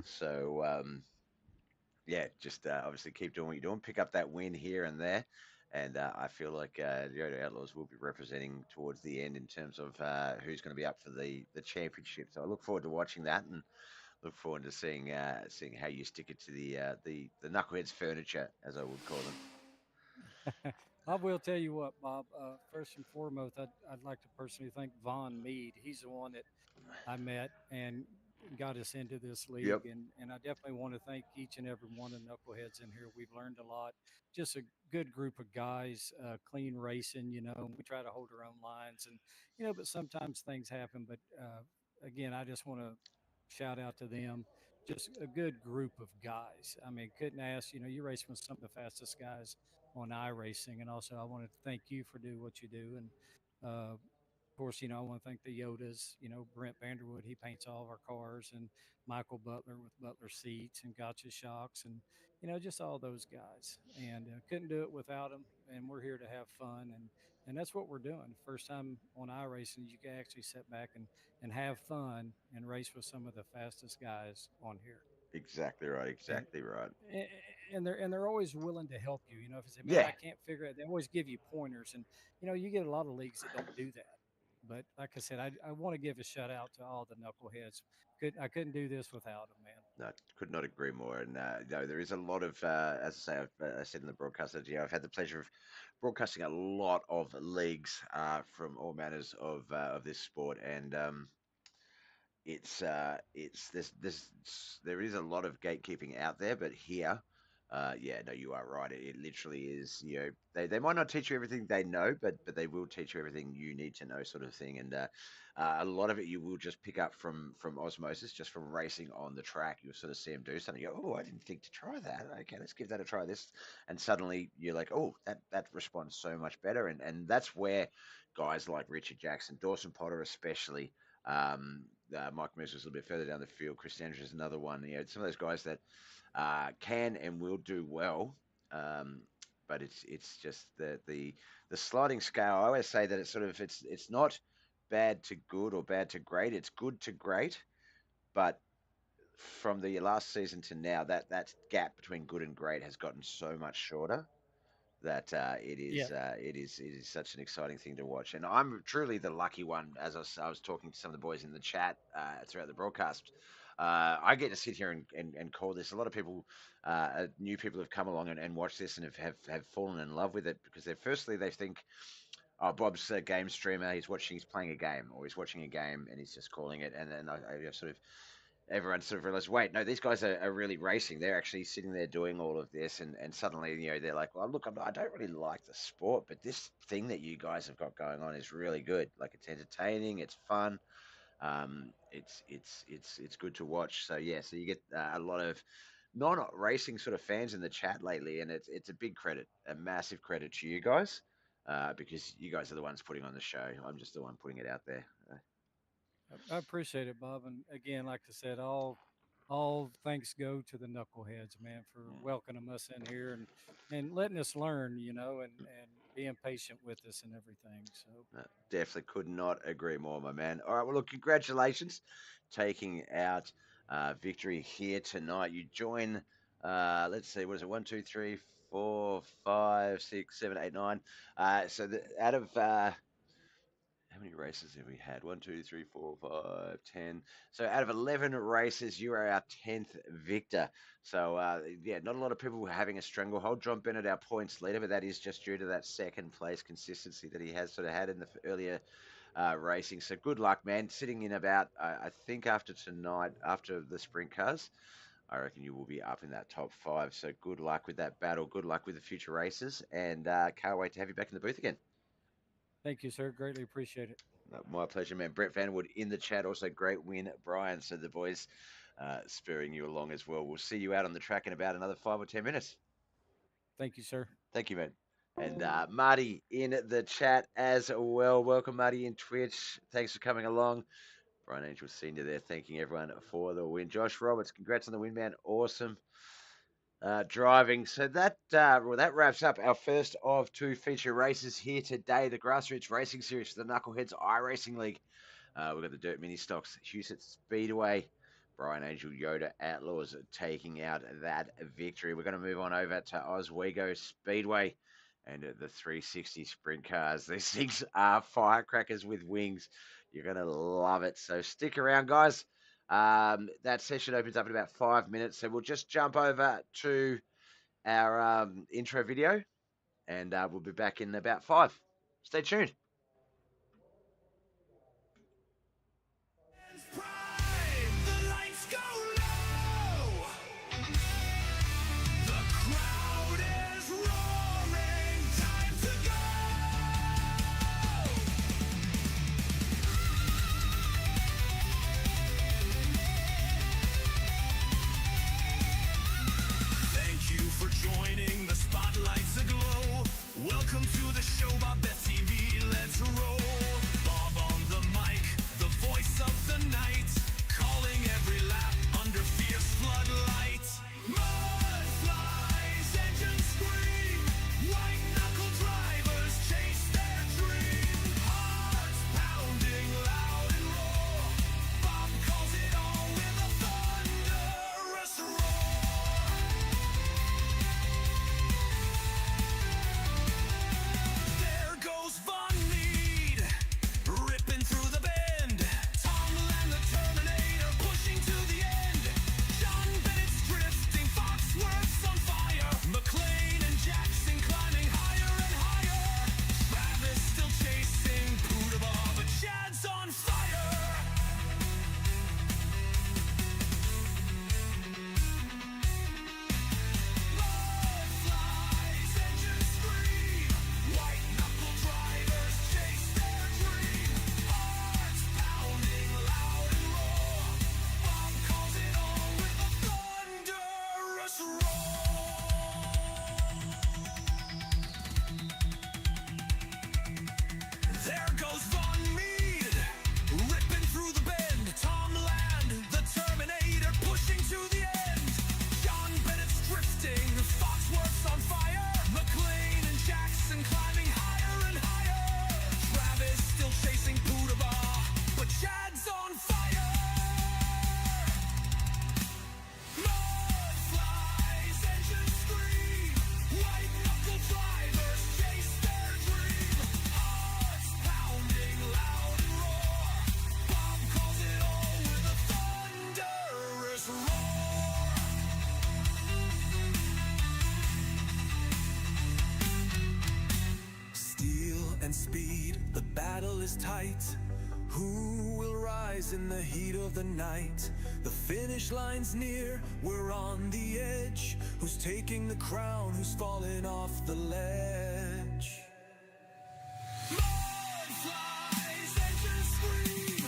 So yeah, just obviously keep doing what you're doing. Pick up that win here and there. And I feel like the Yoda Outlaws will be representing towards the end in terms of who's going to be up for the championship. So I look forward to watching that and look forward to seeing how you stick it to the Knuckleheadz furniture, as I would call them. I will tell you what, Bob. First and foremost, I'd like to personally thank Von Mead. He's the one that I met, and got us into this Yep. league, and I definitely want to thank each and every one of the knuckleheads in here. We've learned a lot. Just a good group of guys, clean racing. We try to hold our own lines, and but sometimes things happen. But again, I just want to shout out to them. Just a good group of guys. I mean, couldn't ask. You race with some of the fastest guys on iRacing, and also I wanted to thank you for doing what you do. And of course, I want to thank the Yodas. Brent Vanderwood, he paints all of our cars, and Michael Butler with Butler Seats and Gotcha Shocks, and just all those guys. And couldn't do it without them. And we're here to have fun, and that's what we're doing. First time on iRacing, you can actually sit back and have fun and race with some of the fastest guys on here. Exactly right. And Exactly right. and they're always willing to help you. If you say, "Man, Yeah. I can't figure it," they always give you pointers. And you get a lot of leagues that don't do that. But like I said, I want to give a shout out to all the knuckleheads. I couldn't do this without them, man. No, could not agree more. And there is a lot of, as I say, I said in the broadcast that I've had the pleasure of broadcasting a lot of leagues from all manners of this sport, and it's there is a lot of gatekeeping out there, but here, yeah, no, you are right. It literally is. They might not teach you everything they know, but they will teach you everything you need to know, sort of thing. And a lot of it you will just pick up from osmosis, just from racing on the track. You'll sort of see them do something. You go, oh, I didn't think to try that. Okay, let's give that a try. This, and suddenly you're like, oh, that responds so much better. And that's where guys like Richard Jackson, Dawson Potter, especially. Mike Moose was a little bit further down the field. Chris Standridge is another one. Some of those guys that can and will do well, um, but it's just the sliding scale. I always say that it's not bad to good or bad to great. It's good to great, but from the last season to now, that gap between good and great has gotten so much shorter that Yeah, it is such an exciting thing to watch. And I'm truly the lucky one. As I was talking to some of the boys in the chat throughout the broadcast, I get to sit here and call this. A lot of people, new people have come along and watched this and have fallen in love with it because they think, oh, Bob's a game streamer. He's playing a game, or he's watching a game and he's just calling it. And then I sort of everyone sort of realized, wait, no, these guys are really racing. They're actually sitting there doing all of this, and suddenly, they're like, well, look, I don't really like the sport, but this thing that you guys have got going on is really good. Like, it's entertaining, it's fun, it's good to watch. So yeah, so you get a lot of non-racing sort of fans in the chat lately, and it's a big credit, a massive credit to you guys, because you guys are the ones putting on the show. I'm just the one putting it out there. I appreciate it, Bob. And again, like I said, all thanks go to the knuckleheads, man, for welcoming us in here and letting us learn, and being patient with us and everything. So Definitely could not agree more, my man. All right, well, look, congratulations taking out victory here tonight. You join, let's see, what is it? 1, 2, 3, 4, 5, 6, 7, 8, 9. Out of how many races have we had? 1, 2, 3, 4, 5, 10. So out of 11 races, you are our 10th victor. So, yeah, not a lot of people were having a stranglehold. John Bennett, our points leader, but that is just due to that second place consistency that he has sort of had in the earlier racing. So good luck, man. Sitting in about, I think after tonight, after the sprint cars, I reckon you will be up in that top 5. So good luck with that battle. Good luck with the future races. And can't wait to have you back in the booth again. thank you, sir. Greatly appreciate it. My pleasure, man. Brett Vanwood in the chat. Also, great win, Brian. So the boys spurring you along as well. We'll see you out on the track in about another 5 or 10 minutes. Thank you, sir. Thank you, man. And Marty in the chat as well. Welcome, Marty, in Twitch. Thanks for coming along. Brian Angel Sr. there, thanking everyone for the win. Josh Roberts, congrats on the win, man. Awesome driving. So that wraps up our first of 2 feature races here today. The Grassroots Racing Series for the Knuckleheads iRacing League. We've got the Dirt Mini Stocks, Huset Speedway, Brian Angel Yoda Outlaws taking out that victory. We're going to move on over to Oswego Speedway and the 360 sprint cars. These things are firecrackers with wings. You're going to love it. So stick around, guys. That session opens up in about 5 minutes. So we'll just jump over to our intro video and we'll be back in about 5. Stay tuned. Pride, the light The battle is tight. Who will rise in the heat of the night? The finish line's near, we're on the edge. Who's taking the crown? Who's falling off the ledge? Mud flies, engines scream.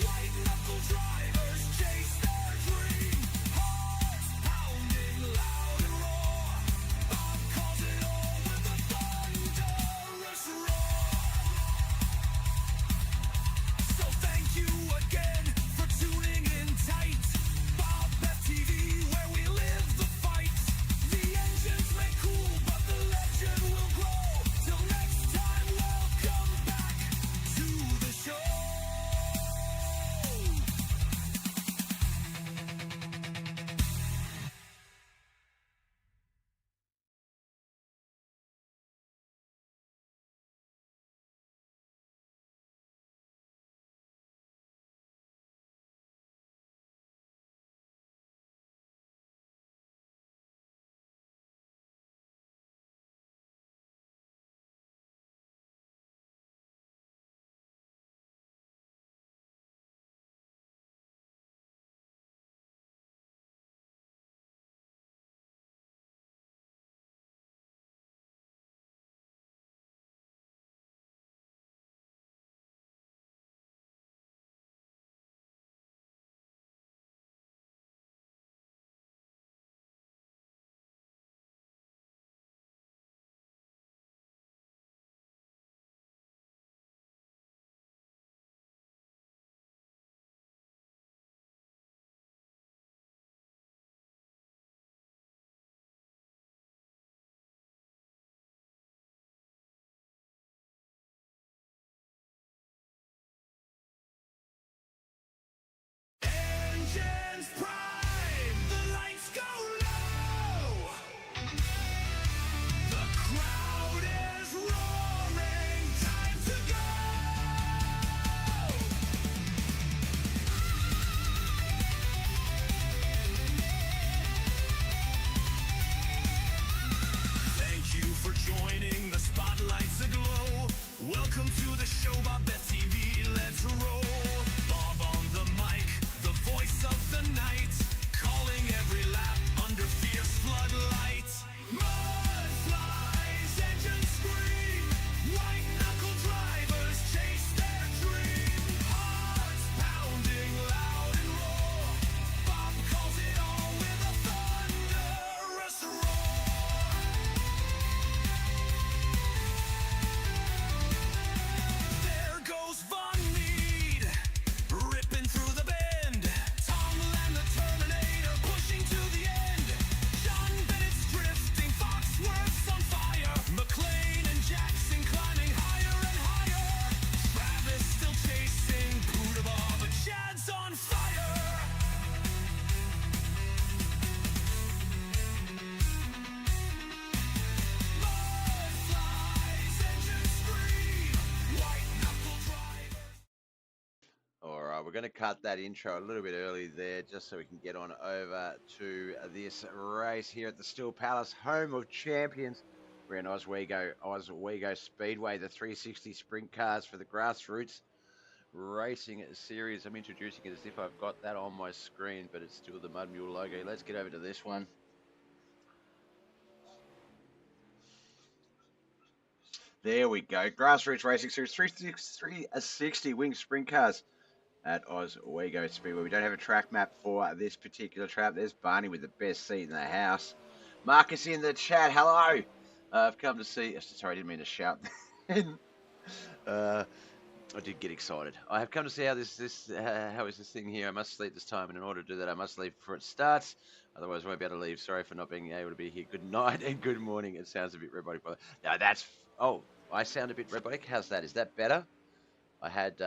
White knuckle drivers chase their dream. Hearts pounding loud and roar. Bob calls it all with a thunderous roar. So thank you again for tuning in tight. BobbethTV, where we live the fight. The engines may cool, but the legend will grow. Till next time, welcome back to the show. Engines prime, the lights go low. The crowd is roaring, time to go. Thank you for joining, the spotlight's aglow. Welcome to the show, BobbethTV, let's roll. Bob on the mic, the voice of the night, calling every lap under fierce floodlights. Mud flies, engines scream, white knuckle drivers chase their dream. Hearts pounding loud and roar. Bob calls it all with a thunderous roar. There goes Von Mead, ripping through the bend. Tom Lamb, the Terminator, pushing to the end. John Bennett's drifting, Foxworth's on fire. McLean and Jackson climbing higher and higher. Travis still chasing Poodabah, but Chad's on fire. Mud flies, engines scream, white knuckle drivers. All right, we're going to cut that intro a little bit early there just so we can get on over to this race here at the Steel Palace, home of champions. We're in Oswego Speedway, the 360 sprint cars for the Grassroots Racing Series. I'm introducing it as if I've got that on my screen, but it's still the Mud Mule logo. Let's get over to this one. There we go. Grassroots Racing Series 360 wing sprint cars at Oswego Speedway. We don't have a track map for this particular track. There's Barney with the best seat in the house. Marcus in the chat. Hello. I've come to see. Sorry, I didn't mean to shout. I did get excited. I have come to see how how is this thing here. I must sleep this time, and in order to do that, I must leave before it starts. Otherwise, I won't be able to leave. Sorry for not being able to be here. Good night and good morning. It sounds a bit robotic. No, that's. Oh, I sound a bit robotic. How's that? Is that better? I had.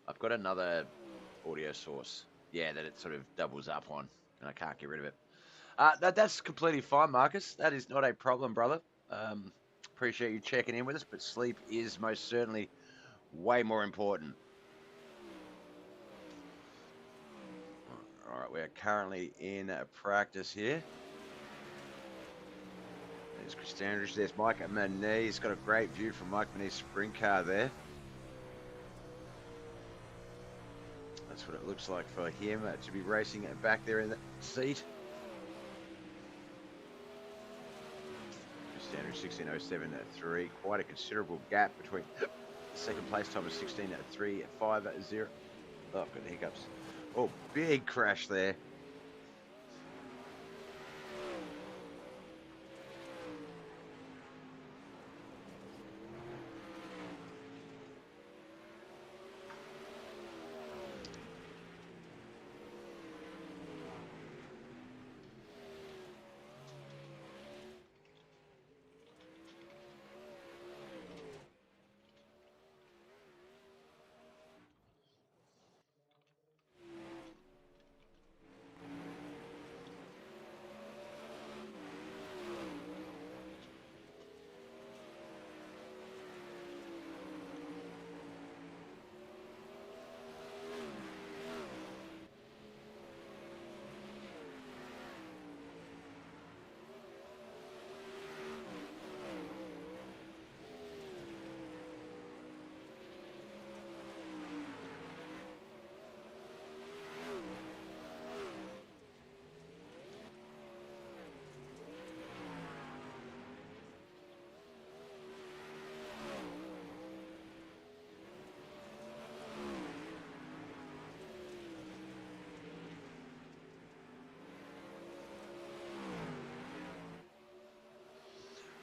I've got another audio source. Yeah, that it sort of doubles up on, and I can't get rid of it. That's completely fine, Marcus. That is not a problem, brother. Appreciate you checking in with us, but sleep is most certainly way more important. All right, we're currently in practice here. There's Standridge. There's Mike Manee. He's got a great view from Mike Manee's sprint car there. That's what it looks like for him to be racing back there in the seat. Standard 16:07.3. Quite a considerable gap between the second place time of 16:3.50. Oh, I've got the hiccups. Oh, big crash there.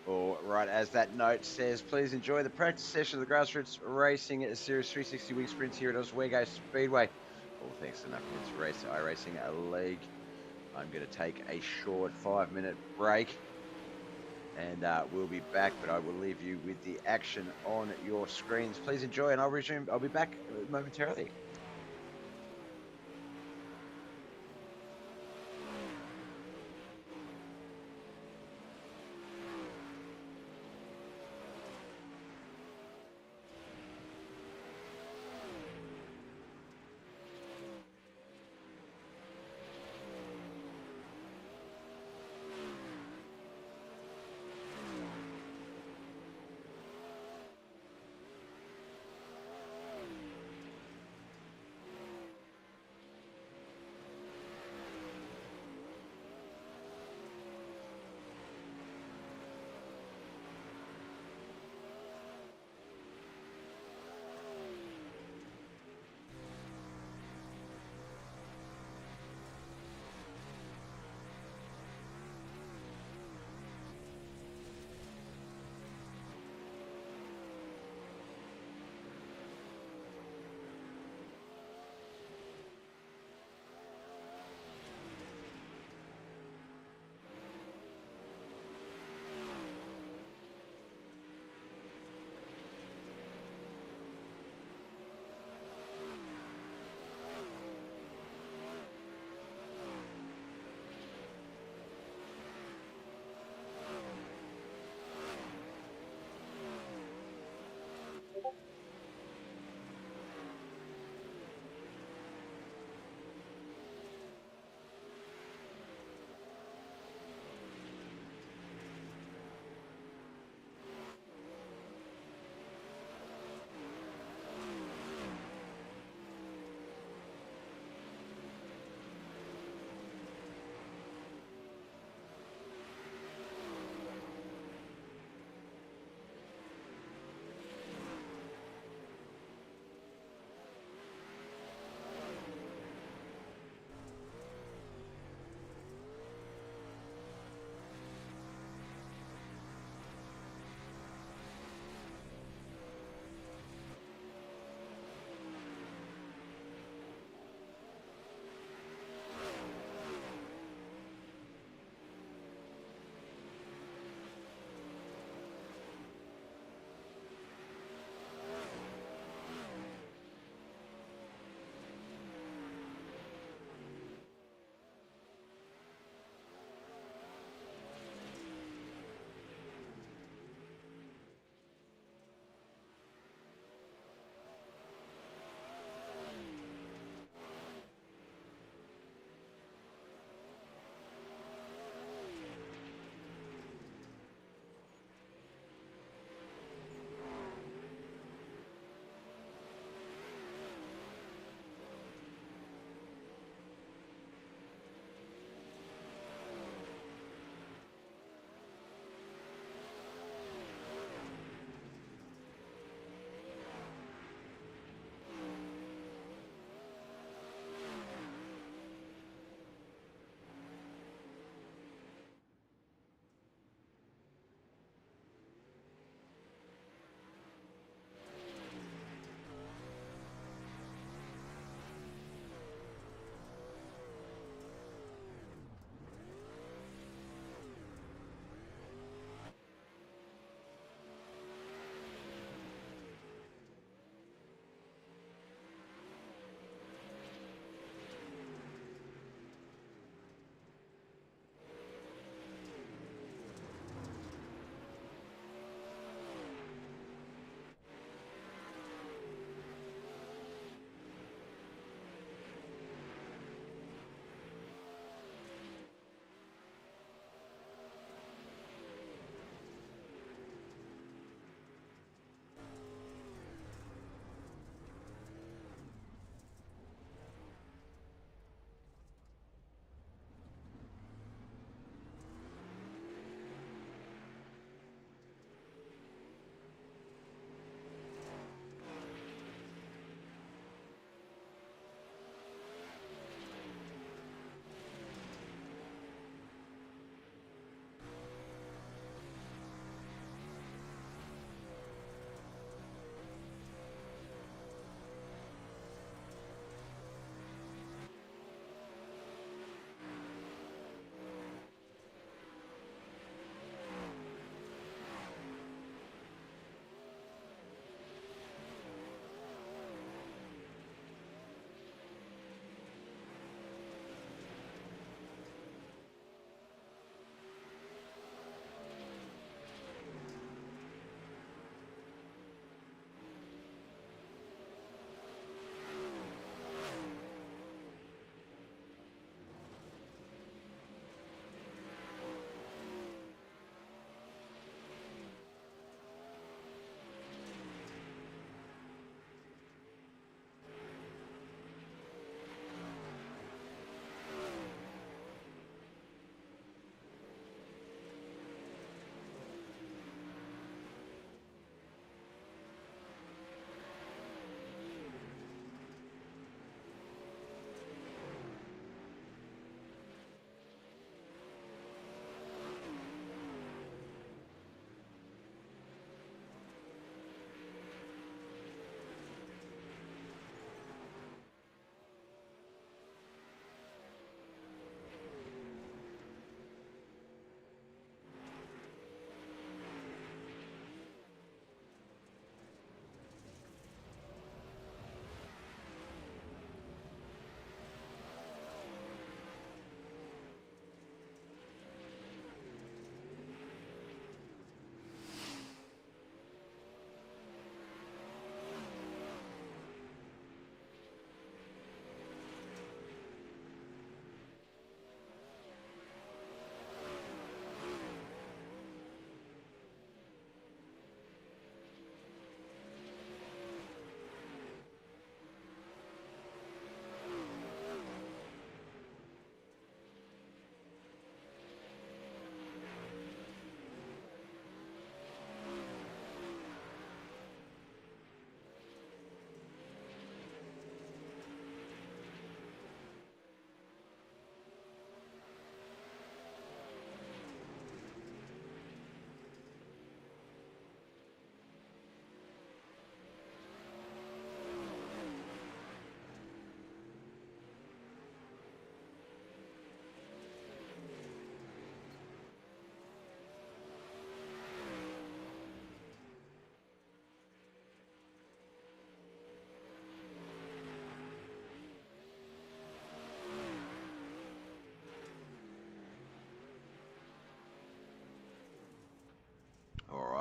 All right, as that note says, please enjoy the practice session of the Grassroots Racing Series 360 Week Sprints here at Oswego Speedway. All thanks to Knuckleheadz iRacing League. I'm going to take a short 5-minute break and we'll be back, but I will leave you with the action on your screens. Please enjoy, and I'll be back momentarily.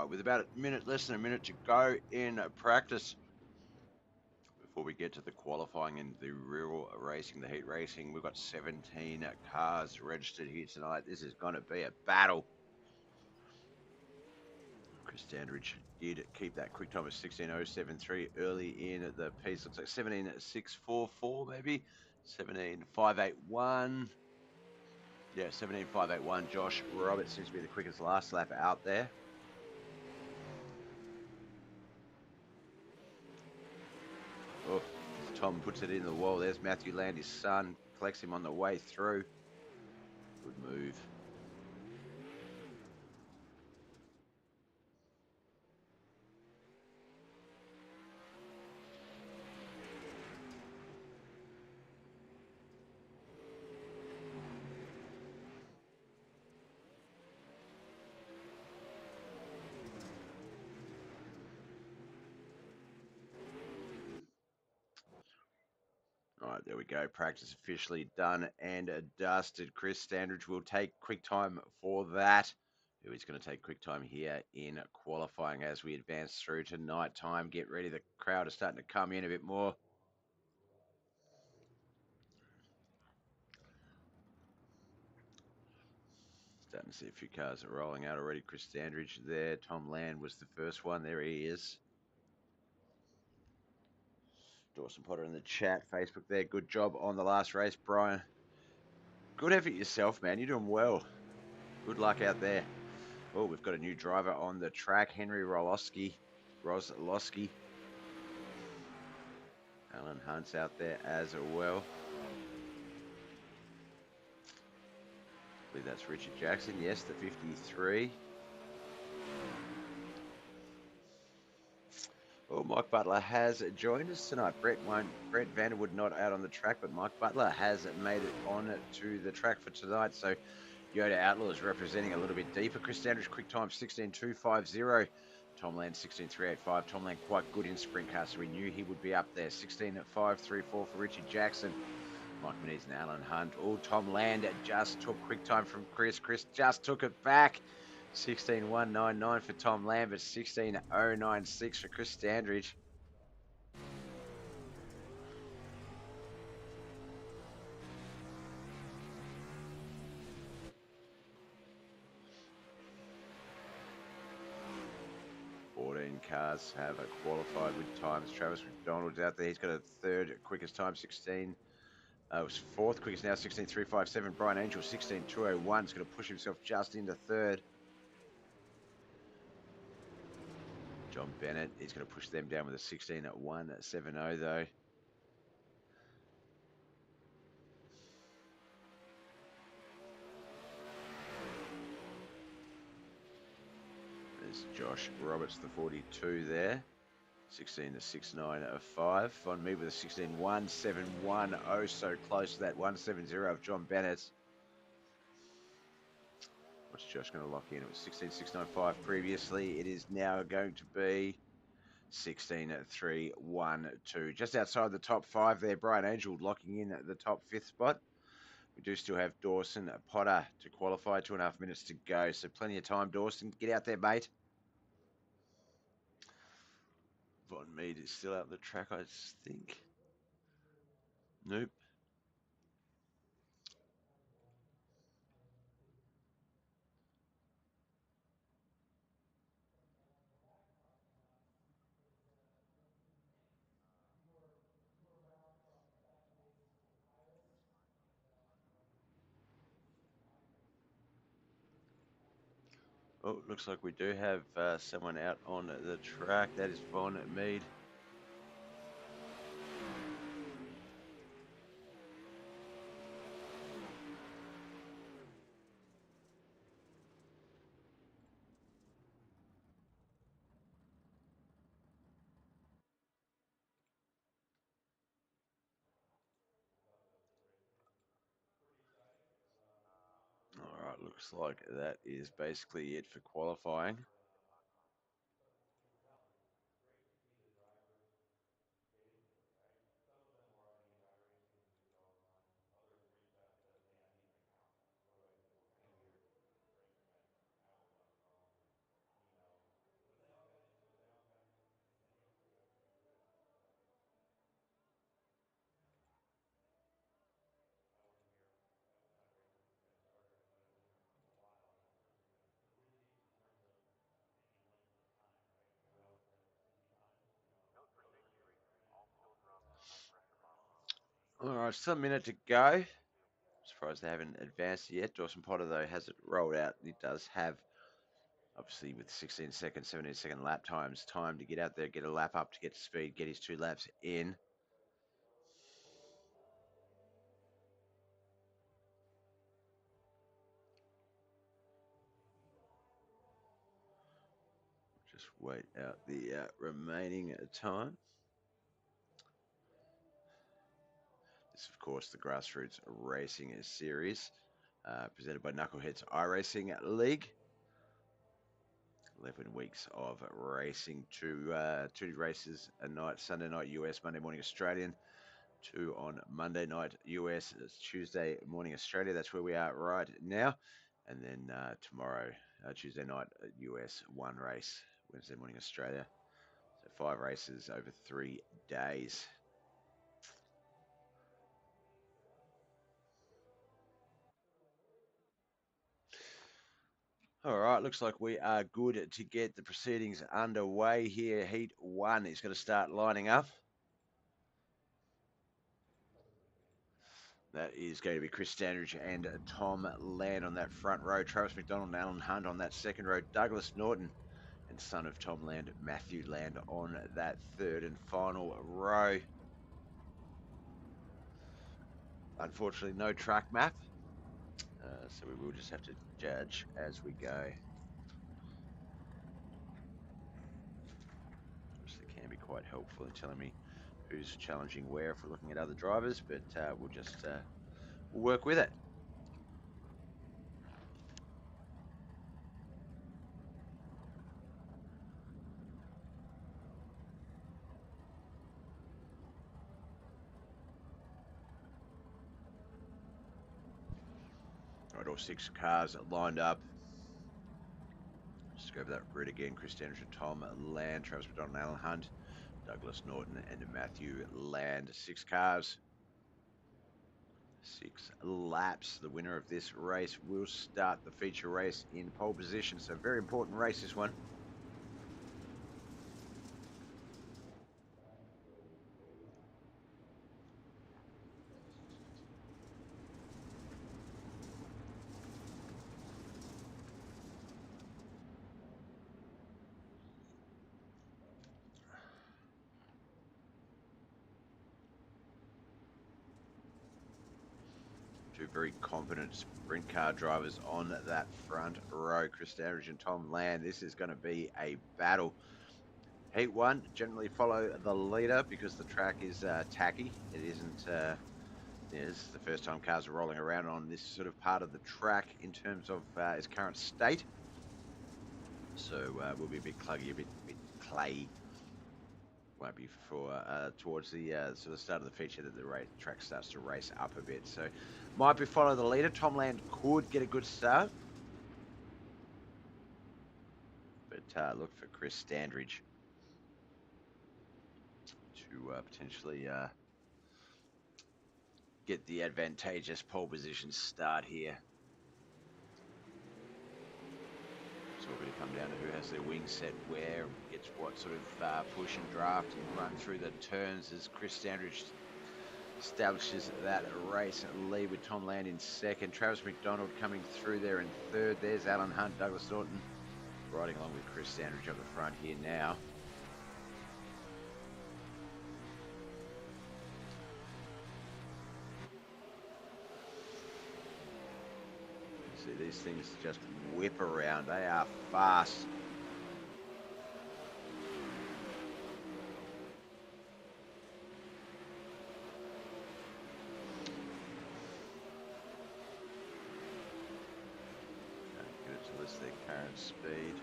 right, with about less than a minute to go in practice, before we get to the qualifying and the real racing, the heat racing, we've got 17 cars registered here tonight. This is going to be a battle. Chris Standridge did keep that quick time of 16.073 early in the piece. Looks like 17.644 maybe. 17.581. Yeah, 17.581. Josh Roberts seems to be the quickest last lap out there. Oh, Tom puts it in the wall. There's Matthew Land, his son, collects him on the way through. Good move. All right, there we go. Practice officially done and dusted. Chris Standridge will take quick time for that. Who is going to take quick time here in qualifying as we advance through to night time. Get ready. The crowd is starting to come in a bit more. Starting to see a few cars are rolling out already. Chris Standridge there. Tom Land was the first one. There he is. Dawson Potter in the chat, Facebook there. Good job on the last race, Brian. Good effort yourself, man. You're doing well. Good luck out there. Oh, we've got a new driver on the track, Henry Roslowski. Alan Hunt's out there as well. I believe that's Richard Jackson. Yes, the 53. Well, Mike Butler has joined us tonight. Brett Vanderwood not out on the track, but Mike Butler has made it on to the track for tonight. So Yoda Outlaw is representing a little bit deeper. Chris Standridge, quick time 16.250. Tom Land 16.385. Tom Land quite good in sprint cars, so we knew he would be up there. 16.534 for Richard Jackson. Mike Menez and Alan Hunt. Oh, Tom Land just took quick time from Chris. Chris just took it back. 16.199 for Tom Land, but 16.096 for Chris Standridge. Cars have qualified with times. Travis McDonald's out there. He's got a third quickest time, 16. Was fourth quickest now, 16.357. Brian Angel, 16.201. He's going to push himself just into third. John Bennett, he's going to push them down with a 16.170 though. There's Josh Roberts, the 42 there. 16.695. Von Mead with a 16.171. Oh, so close to that 170 of John Bennett. What's Josh going to lock in? It was 16.695 previously. It is now going to be 16.312. Just outside the top five there. Brian Angel locking in at the top fifth spot. We do still have Dawson Potter to qualify. 2.5 minutes to go. So plenty of time, Dawson. Get out there, mate. Von Mead is still out on the track, I think. Nope. Oh, looks like we do have someone out on the track. That is Von Mead. All right, looks like that is basically it for qualifying. All right, still a minute to go. Surprised they haven't advanced yet. Dawson Potter, though, has it rolled out. He does have, obviously, with 16 second, 17-second lap times, time to get out there, get a lap up to get to speed, get his 2 laps in. Just wait out the remaining time. This, of course, the Grassroots Racing Series, presented by Knuckleheadz iRacing League. 11 weeks of racing, two races a night, Sunday night US, Monday morning Australian, 2 on Monday night US, Tuesday morning Australia. That's where we are right now. And then tomorrow, Tuesday night US, 1 race, Wednesday morning Australia. So 5 races over 3 days. All right, looks like we are good to get the proceedings underway here. Heat 1 is going to start lining up. That is going to be Chris Standridge and Tom Land on that front row. Travis McDonald and Alan Hunt on that second row. Douglas Norton and son of Tom Land, Matthew Land on that third and final row. Unfortunately, no track map. So we will just have to judge as we go. Obviously, can be quite helpful in telling me who's challenging where if we're looking at other drivers, but we'll just work with it. All right, all 6 cars lined up. Just go over that route again. Chris Standridge and Tom Land, Travis McDonald and Alan Hunt, Douglas Norton and Matthew Land. 6 cars, 6 laps. The winner of this race will start the feature race in pole position. So very important race, this one. Two very competent sprint car drivers on that front row, Chris Standridge and Tom Land. This is going to be a battle. Heat 1, generally follow the leader because the track is tacky. It isn't, this is the first time cars are rolling around on this sort of part of the track in terms of its current state. So will be a bit cluggy, a bit clayey. Won't be for towards the sort of start of the feature that the track starts to race up a bit. So might be follow the leader. Tom Land could get a good start, but look for Chris Standridge to potentially get the advantageous pole position start here. It's all going to come down to who has their wings set where, gets what sort of push and draft and run through the turns as Chris Standridge establishes that race lead with Tom Land in second. Travis McDonald coming through there in third. There's Alan Hunt, Douglas Norton riding along with Chris Standridge up the front here now. See these things just whip around. They are fast. Get it to list their current speed.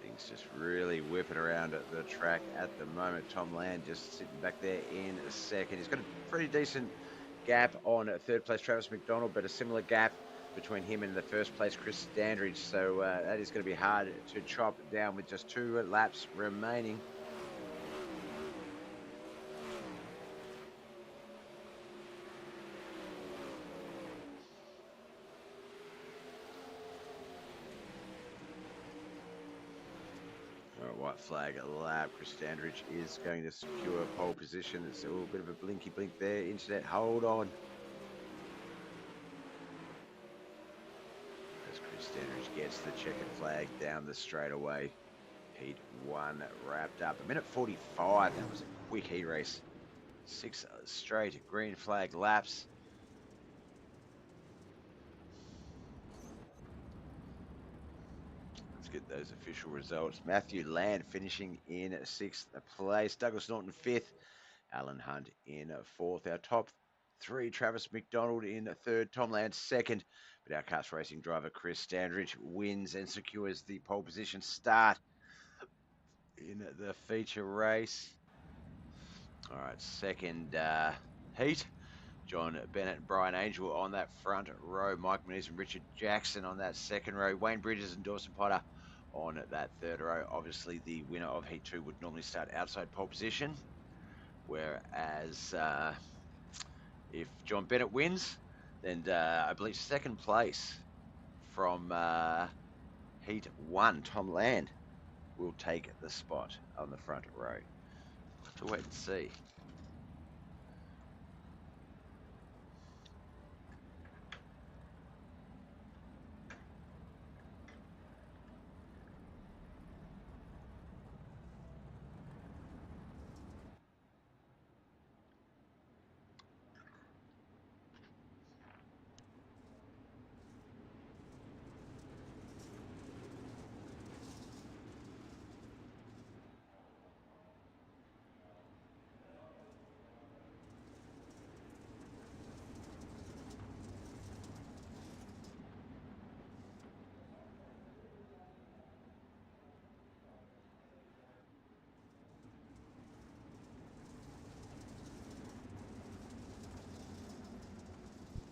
Things just really whipping around at the track at the moment. Tom Land just sitting back there in a second. He's got a pretty decent gap on third place Travis McDonald, but a similar gap between him and the first place Chris Standridge. So that is going to be hard to chop down with just 2 laps remaining. white flag lap. Chris Standridge is going to secure pole position. It's a little bit of a blinky blink there. Internet, hold on. As Chris Standridge gets the checkered flag down the straightaway. Heat 1 wrapped up. 1:45. That was a quick heat race. 6 straight green flag laps. Let's get those official results. Matthew Land finishing in 6th place. Douglas Norton 5th. Alan Hunt in 4th. Our top 3, Travis McDonald in 3rd. Tom Land 2nd. But our Cast Racing driver, Chris Standridge, wins and secures the pole position start in the feature race. All right, second heat. John Bennett and Brian Angel on that front row. Mike Menees and Richard Jackson on that second row. Wayne Bridges and Dawson Potter on that third row. Obviously, the winner of Heat 2 would normally start outside pole position, whereas if John Bennett wins, then I believe second place from Heat 1, Tom Land, will take the spot on the front row. We'll have to wait and see.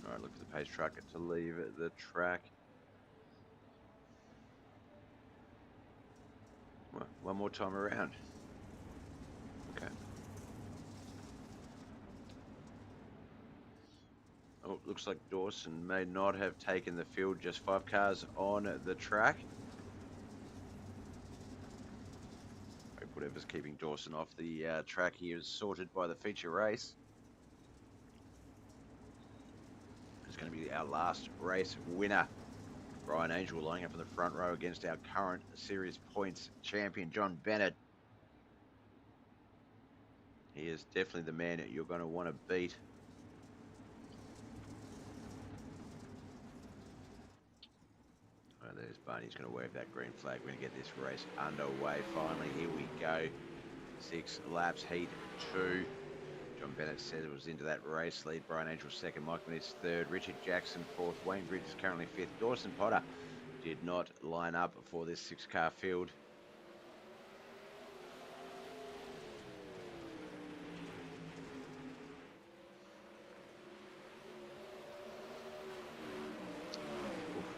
All right, look for the pace truck to leave the track. Well, one more time around. Okay. Oh, looks like Dawson may not have taken the field. Just 5 cars on the track. Hope whatever's keeping Dawson off the track here is sorted by the feature race. It's going to be our last race winner. Brian Angel lining up in the front row against our current series points champion, John Bennett. He is definitely the man that you're going to want to beat. Oh, there's Barney's going to wave that green flag. We're going to get this race underway finally. Here we go. 6 laps, Heat 2. John Bennett said it was into that race lead. Brian Angel 2nd, Mike Menees 3rd, Richard Jackson 4th, Wayne Bridges currently 5th. Dawson Potter did not line up for this 6-car field.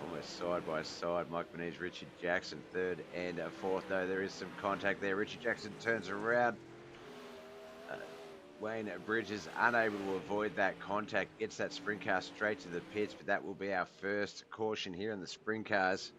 Almost side by side. Mike Menees, Richard Jackson 3rd and 4th. Though there is some contact there. Richard Jackson turns around. Wayne Bridges unable to avoid that contact, gets that sprint car straight to the pits, but that will be our first caution here in the sprint cars.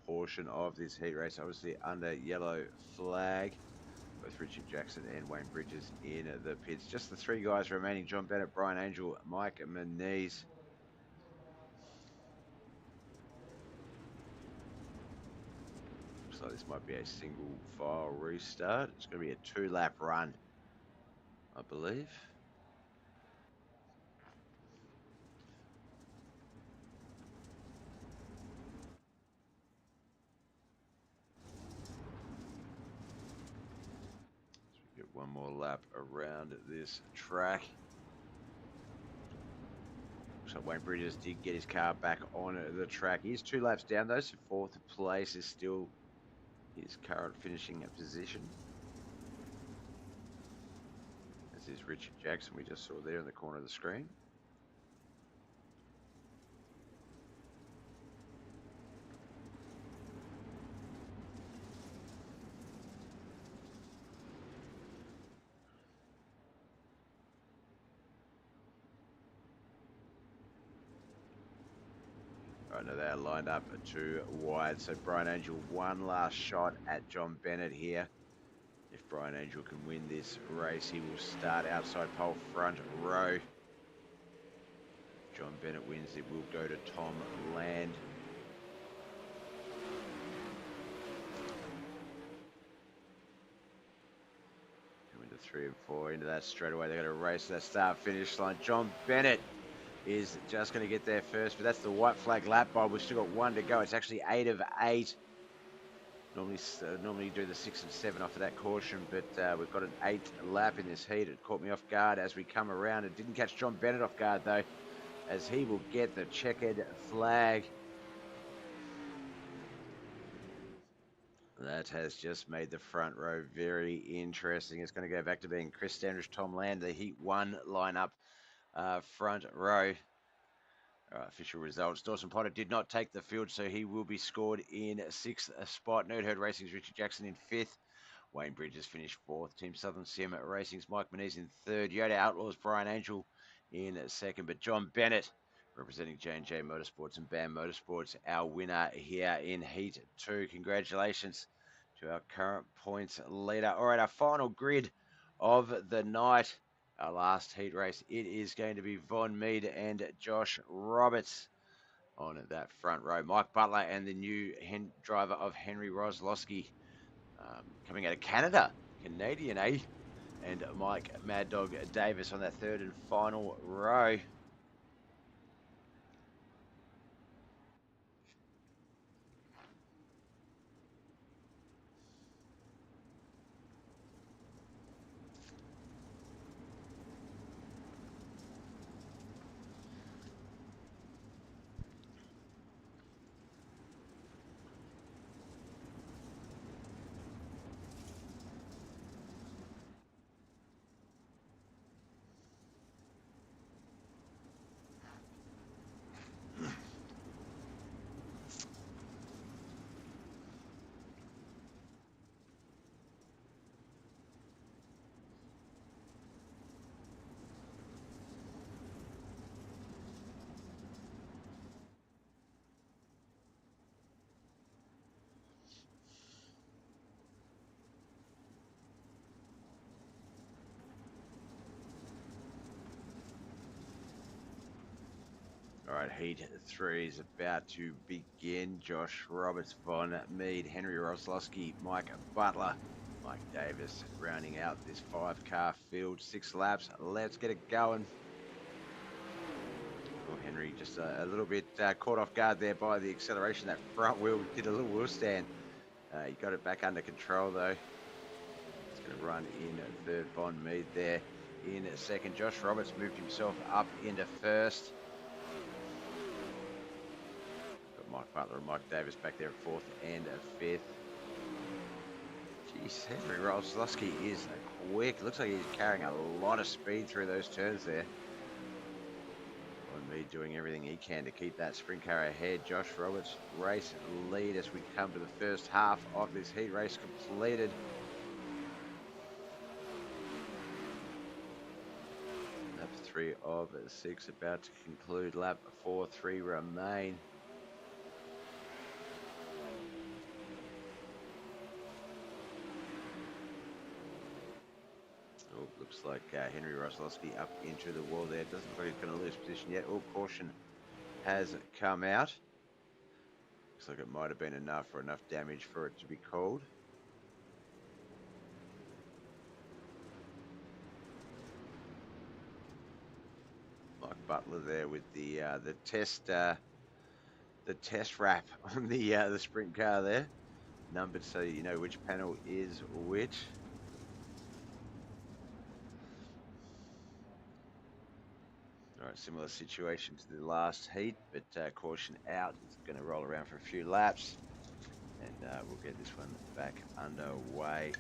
Portion of this heat race, obviously under yellow flag. Both Richard Jackson and Wayne Bridges in the pits. Just the 3 guys remaining: John Bennett, Brian Angel, Mike Menees. Looks like this might be a single file restart. It's going to be a 2-lap run, I believe. one more lap around this track. So Wayne Bridges did get his car back on the track. He's 2 laps down though, so 4th place is still his current finishing position. This is Richard Jackson we just saw there in the corner of the screen. Right, now they're lined up 2 wide. So Brian Angel, one last shot at John Bennett here. If Brian Angel can win this race, he will start outside pole front row. If John Bennett wins, it will go to Tom Land. Coming to 3 and 4 into that straight away. They're going to race that start finish line. John Bennett is just going to get there first, but that's the white flag lap, Bob. We've still got 1 to go. It's actually 8 of 8. Normally do the 6 and 7 off of that caution, but we've got an 8th lap in this heat. It caught me off guard as we come around. It didn't catch John Bennett off guard though, as he will get the checkered flag. That has just made the front row very interesting. It's going to go back to being Chris Standridge, Tom Land, the Heat 1 lineup, front row. All right, official results. Dawson Potter did not take the field, so he will be scored in 6th spot. Nerdherd Racing's Richard Jackson in 5th. Wayne Bridges finished 4th. Team Southern Sim Racing's Mike Menez in 3rd. Yoda Outlaws Brian Angel in 2nd. But John Bennett, representing J&J Motorsports and BAM Motorsports, our winner here in Heat 2. Congratulations to our current points leader. All right, our final grid of the night. Our last heat race, it is going to be Von Mead and Josh Roberts on that front row. Mike Butler and the new driver of Henry Roslowski, coming out of Canada, Canadian, eh? And Mike Mad Dog Davis on that 3rd and final row. All right, Heat 3 is about to begin. Josh Roberts, Von Mead, Henry Roslowski, Mike Butler, Mike Davis rounding out this 5-car field. 6 laps. Let's get it going. Oh, Henry just a little bit caught off guard there by the acceleration. That front wheel did a little wheel stand. He got it back under control though. It's going to run in 3rd. Von Mead there in 2nd. Josh Roberts moved himself up into 1st. Mike Butler and Mike Davis back there at 4th and 5th. Jeez, Henry Roslowski is quick. Looks like he's carrying a lot of speed through those turns there. On me doing everything he can to keep that sprint car ahead. Josh Roberts race lead as we come to the first half of this heat race completed. Lap 3 of 6 about to conclude. Lap 4, 3 remain. Oh, looks like Henry Roslowski up into the wall there. Doesn't look like he's going to lose position yet. Oh, caution has come out. Looks like it might have been enough or enough damage for it to be called. Mike Butler there with the test wrap on the sprint car there, numbered so you know which panel is which. All right, similar situation to the last heat, but caution out. It's going to roll around for a few laps, and we'll get this one back underway.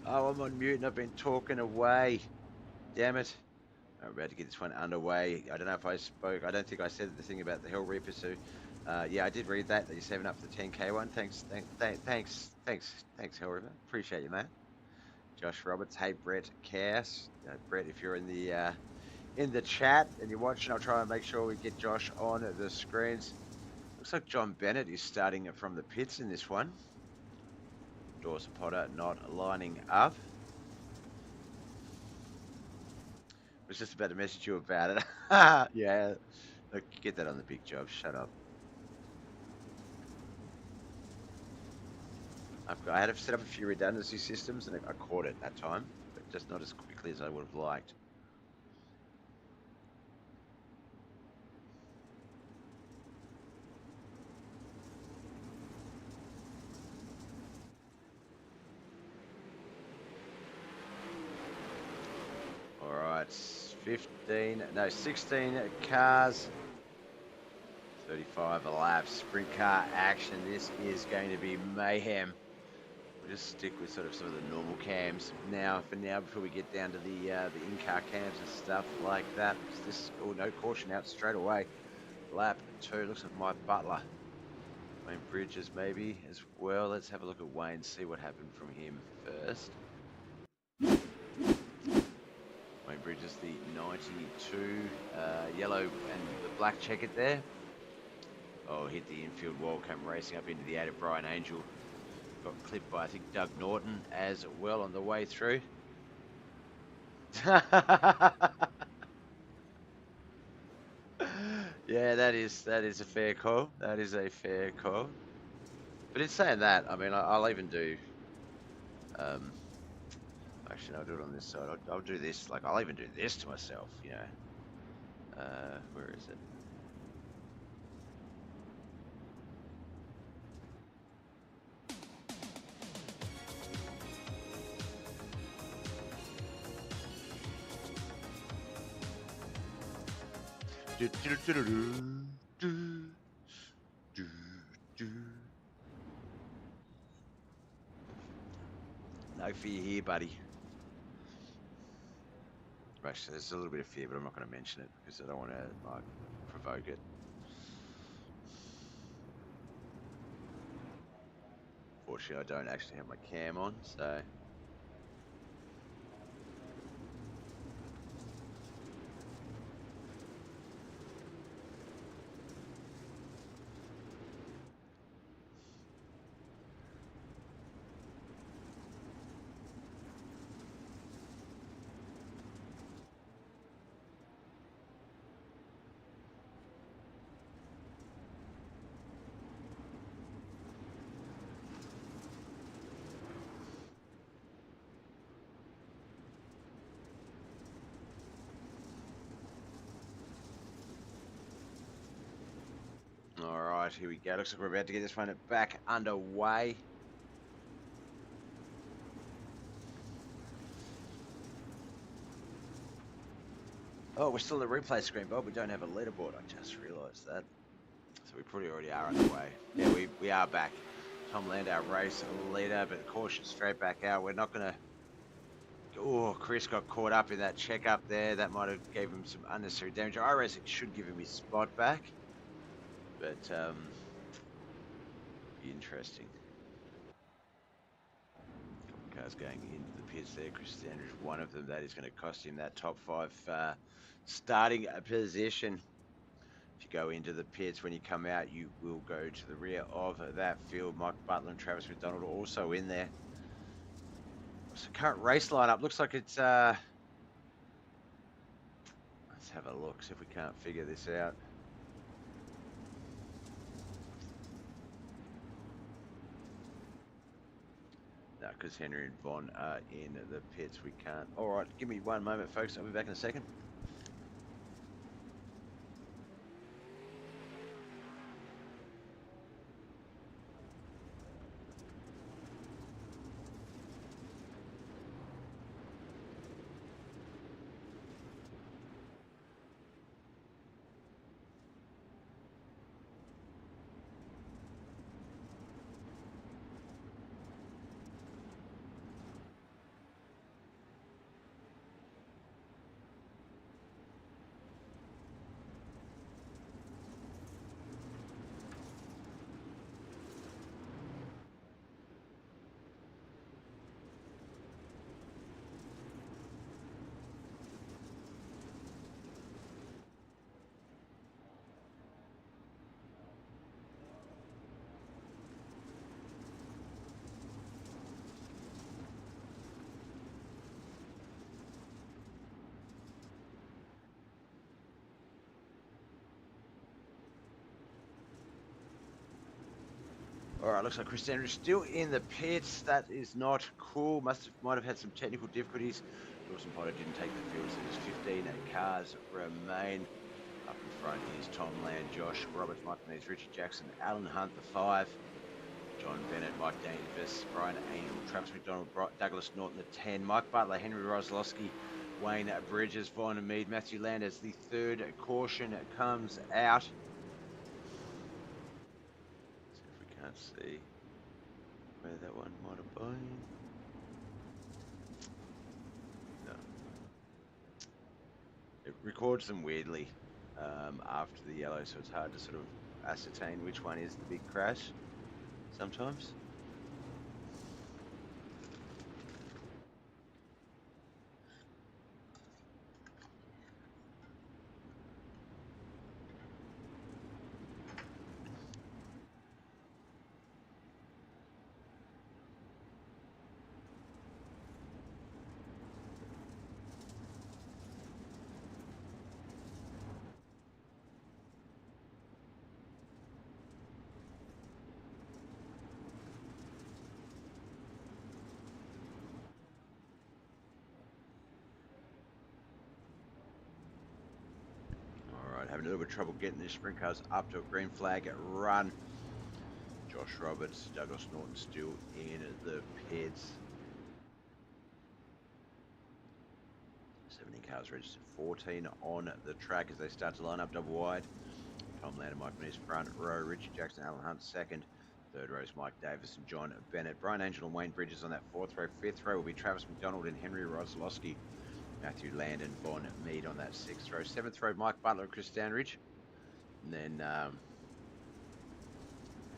Oh, I'm on mute and I've been talking away. Damn it. We're about to get this one underway. I don't know if I spoke. I don't think I said the thing about the Hell Reaper. So, yeah, I did read that. That you're saving up for the 10K one. Thanks, Hell Reaper. Appreciate you, man. Josh Roberts. Hey, Brett Cass. Brett, if you're in the chat and you're watching, I'll try and make sure we get Josh on the screens. Looks like John Bennett is starting from the pits in this one. Dawson Potter not lining up. I was just about to message you about it. Yeah. Look, get that on the big job. Shut up. I had to set up a few redundancy systems, and I caught it that time, but just not as quickly as I would have liked. All right, 16 cars, 35 laps, sprint car action. This is going to be mayhem. We'll just stick with sort of some of the normal cams for now, before we get down to the in-car cams and stuff like that. No caution out straight away. Lap 2, looks like Mike Butler. Wayne Bridges maybe as well. Let's have a look at Wayne, see what happened from him first. Wayne Bridges, the 92, yellow and the black checkered there. Oh, hit the infield wall, came racing up into the 8 of Brian Angel. Got clipped by, I think, Doug Norton as well on the way through. Yeah, that is a fair call. That is a fair call. But in saying that, I mean, I'll even do. Actually, I'll do it on this side. I'll do this. Like, I'll even do this to myself. You know. Where is it? No fear here, buddy. Actually, there's a little bit of fear, but I'm not going to mention it because I don't want to like provoke it. Fortunately, I don't actually have my cam on, so. All right, here we go. Looks like we're about to get this one back underway. Oh, we're still in the replay screen, Bob. We don't have a leaderboard. I just realised that. So we probably already are underway. Yeah, we are back. Tom Landau race leader, but caution straight back out. We're not going to... Oh, Chris got caught up in that check up there. That might have gave him some unnecessary damage. iRacing should give him his spot back. But, interesting. Couple cars going into the pits there. Chris Standridge, one of them. That is going to cost him that top 5 starting position. If you go into the pits, when you come out, you will go to the rear of that field. Mike Butler and Travis McDonald are also in there. What's the current race lineup? Looks like it's... let's have a look, see if we can't figure this out. No, because Henry and Vaughn are in the pits. We can't. All right, give me one moment, folks. I'll be back in a second. All right, looks like Chris Standridge still in the pits. That is not cool. Might have had some technical difficulties. Dawson Potter didn't take the field, so there's 15 cars remain. Up in front is Tom Land, Josh Roberts, Mike Mees, Richard Jackson, Alan Hunt, the 5. John Bennett, Mike Davis, Brian Angel, Travis McDonald, Douglas Norton, the 10. Mike Butler, Henry Roslowski, Wayne Bridges, Vaughn Mead, Matthew Land as the 3rd caution comes out. See if we can't see where that one might have been. No. It records them weirdly after the yellow, so it's hard to sort of ascertain which one is the big crash sometimes. Having a little bit of trouble getting the sprint cars up to a green flag run. Josh Roberts, Douglas Norton still in the pits. 17 cars registered, 14 on the track as they start to line up double wide. Tom Lander, Mike Mees front row, Richard Jackson, Alan Hunt second. 3rd row is Mike Davis and John Bennett. Brian Angel and Wayne Bridges on that 4th row. 5th row will be Travis McDonald and Henry Roslowski. Matthew Land and Vaughn Mead on that 6th row. 7th row, Mike Butler and Chris Standridge. And then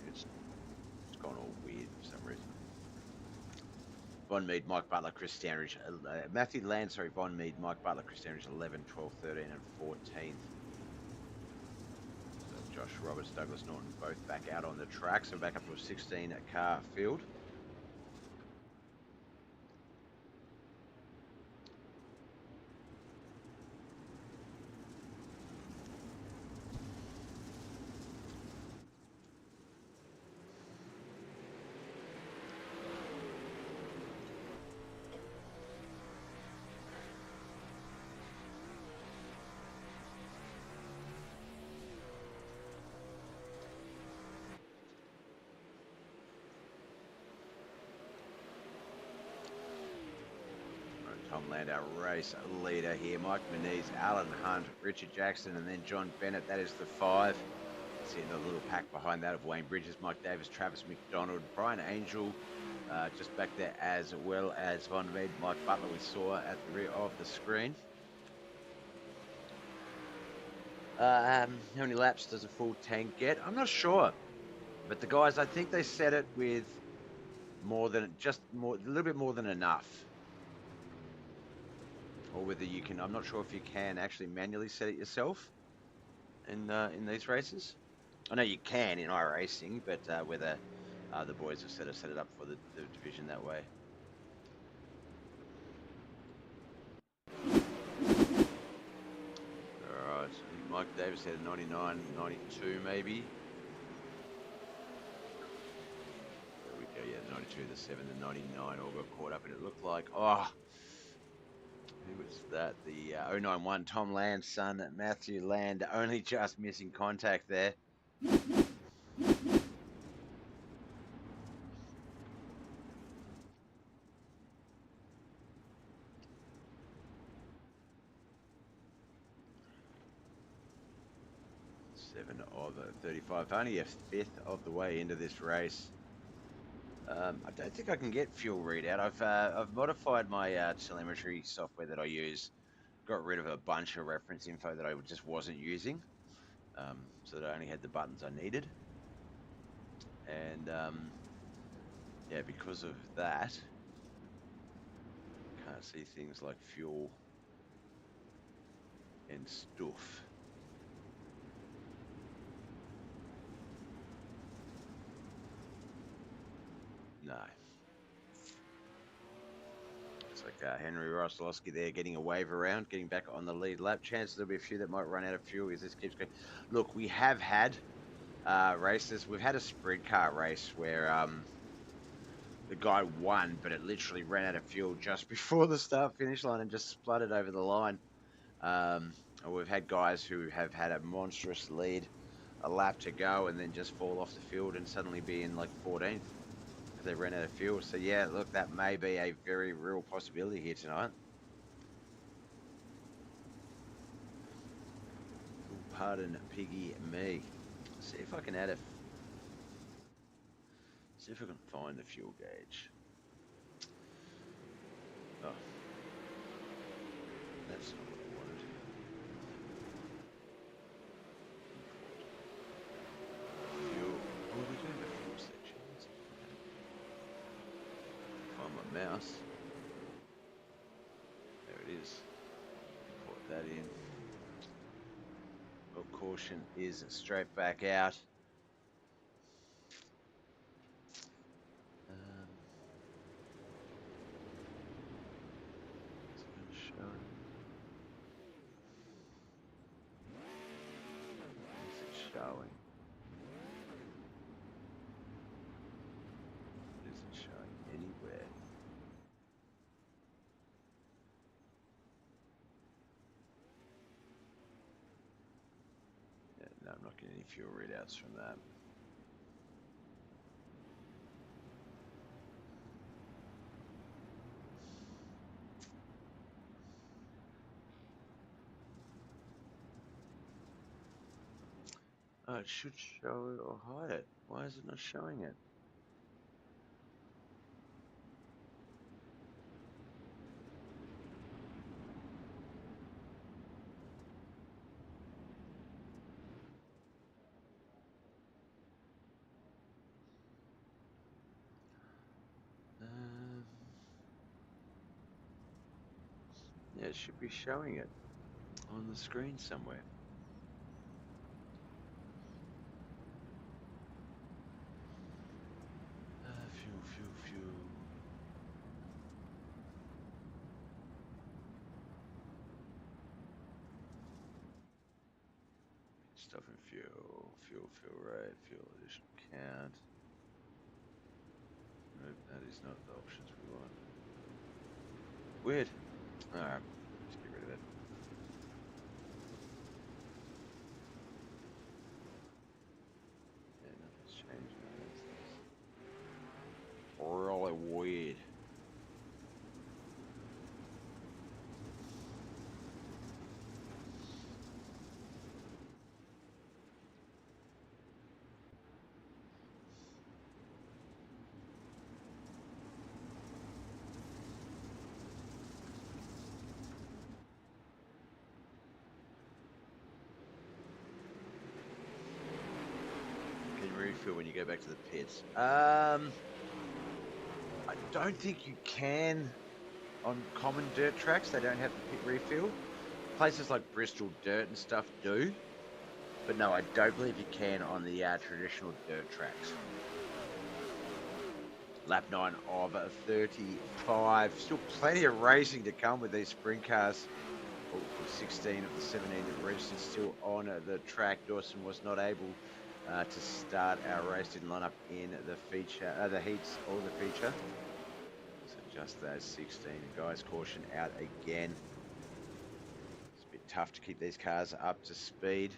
it's gone all weird for some reason. Von Mead, Mike Butler, Chris Standridge. Matthew Land, sorry, Von Mead, Mike Butler, Chris Standridge, 11, 12, 13, and 14th. So Josh Roberts, Douglas Norton, both back out on the track. So back up to a 16-car field. Tom Land, our race leader here. Mike Mees, Alan Hunt, Richard Jackson, and then John Bennett. That is the 5. See the little pack behind that of Wayne Bridges, Mike Davis, Travis McDonald, Brian Angel, just back there, as well as Von Mead, Mike Butler we saw at the rear of the screen. How many laps does a full tank get? I'm not sure. But the guys, I think they set it with a little bit more than enough. Or whether you can, I'm not sure if you can actually manually set it yourself in these races. I know you can in iRacing, but whether the boys have set it up for the division that way. Alright, so Mike Davis had a 99, 92 maybe. There we go, yeah, 92, the 7, the 99 all got caught up, and it looked like, who was that? The 091 Tom Land's son, Matthew Land, only just missing contact there. Seven of 35, only a 5th of the way into this race. I don't think I can get fuel readout. I've modified my telemetry software that I use. Got rid of a bunch of reference info that I just wasn't using, so that I only had the buttons I needed. And yeah, because of that, can't see things like fuel and stuff. No. It's like Henry Roslowski there getting a wave around, getting back on the lead lap. Chances there'll be a few that might run out of fuel as this keeps going. Look, we have had races. We've had a sprint car race where the guy won, but it literally ran out of fuel just before the start finish line and just spluttered over the line. And we've had guys who have had a monstrous lead, a lap to go, and then just fall off the field and suddenly be in like 14th because they ran out of fuel. So yeah, look, that may be a very real possibility here tonight. Pardon, piggy me. See if I can add a. See if I can find the fuel gauge. Oh, that's not what I wanted. Fuel. Oh, we do have a fuel section. Let's see if I can find my mouse. There it is. Import that in. Well, caution is straight back out. Is it going to show? Is it showing? It isn't showing anywhere. Yeah, no, I'm not getting any fuel readouts from that. Oh, it should show it or hide it. Why is it not showing it? Yeah, it should be showing it on the screen somewhere. Fuel. Stuff and fuel rate, fuel additional count. Nope, that is not the options we want. Weird. Alright, just get rid of it. Yeah, nothing's changed. Really weird. Can you refill when you go back to the pits? I don't think you can on common dirt tracks. They don't have the pit refill. Places like Bristol Dirt and stuff do. But no, I don't believe you can on the traditional dirt tracks. Lap 9 of 35. Still plenty of racing to come with these sprint cars. 16 of the 17 that registered still on the track. Dawson was not able to start our race. Didn't line up in the feature, the heats or the feature. So just those 16 guys. Caution out again. It's a bit tough to keep these cars up to speed.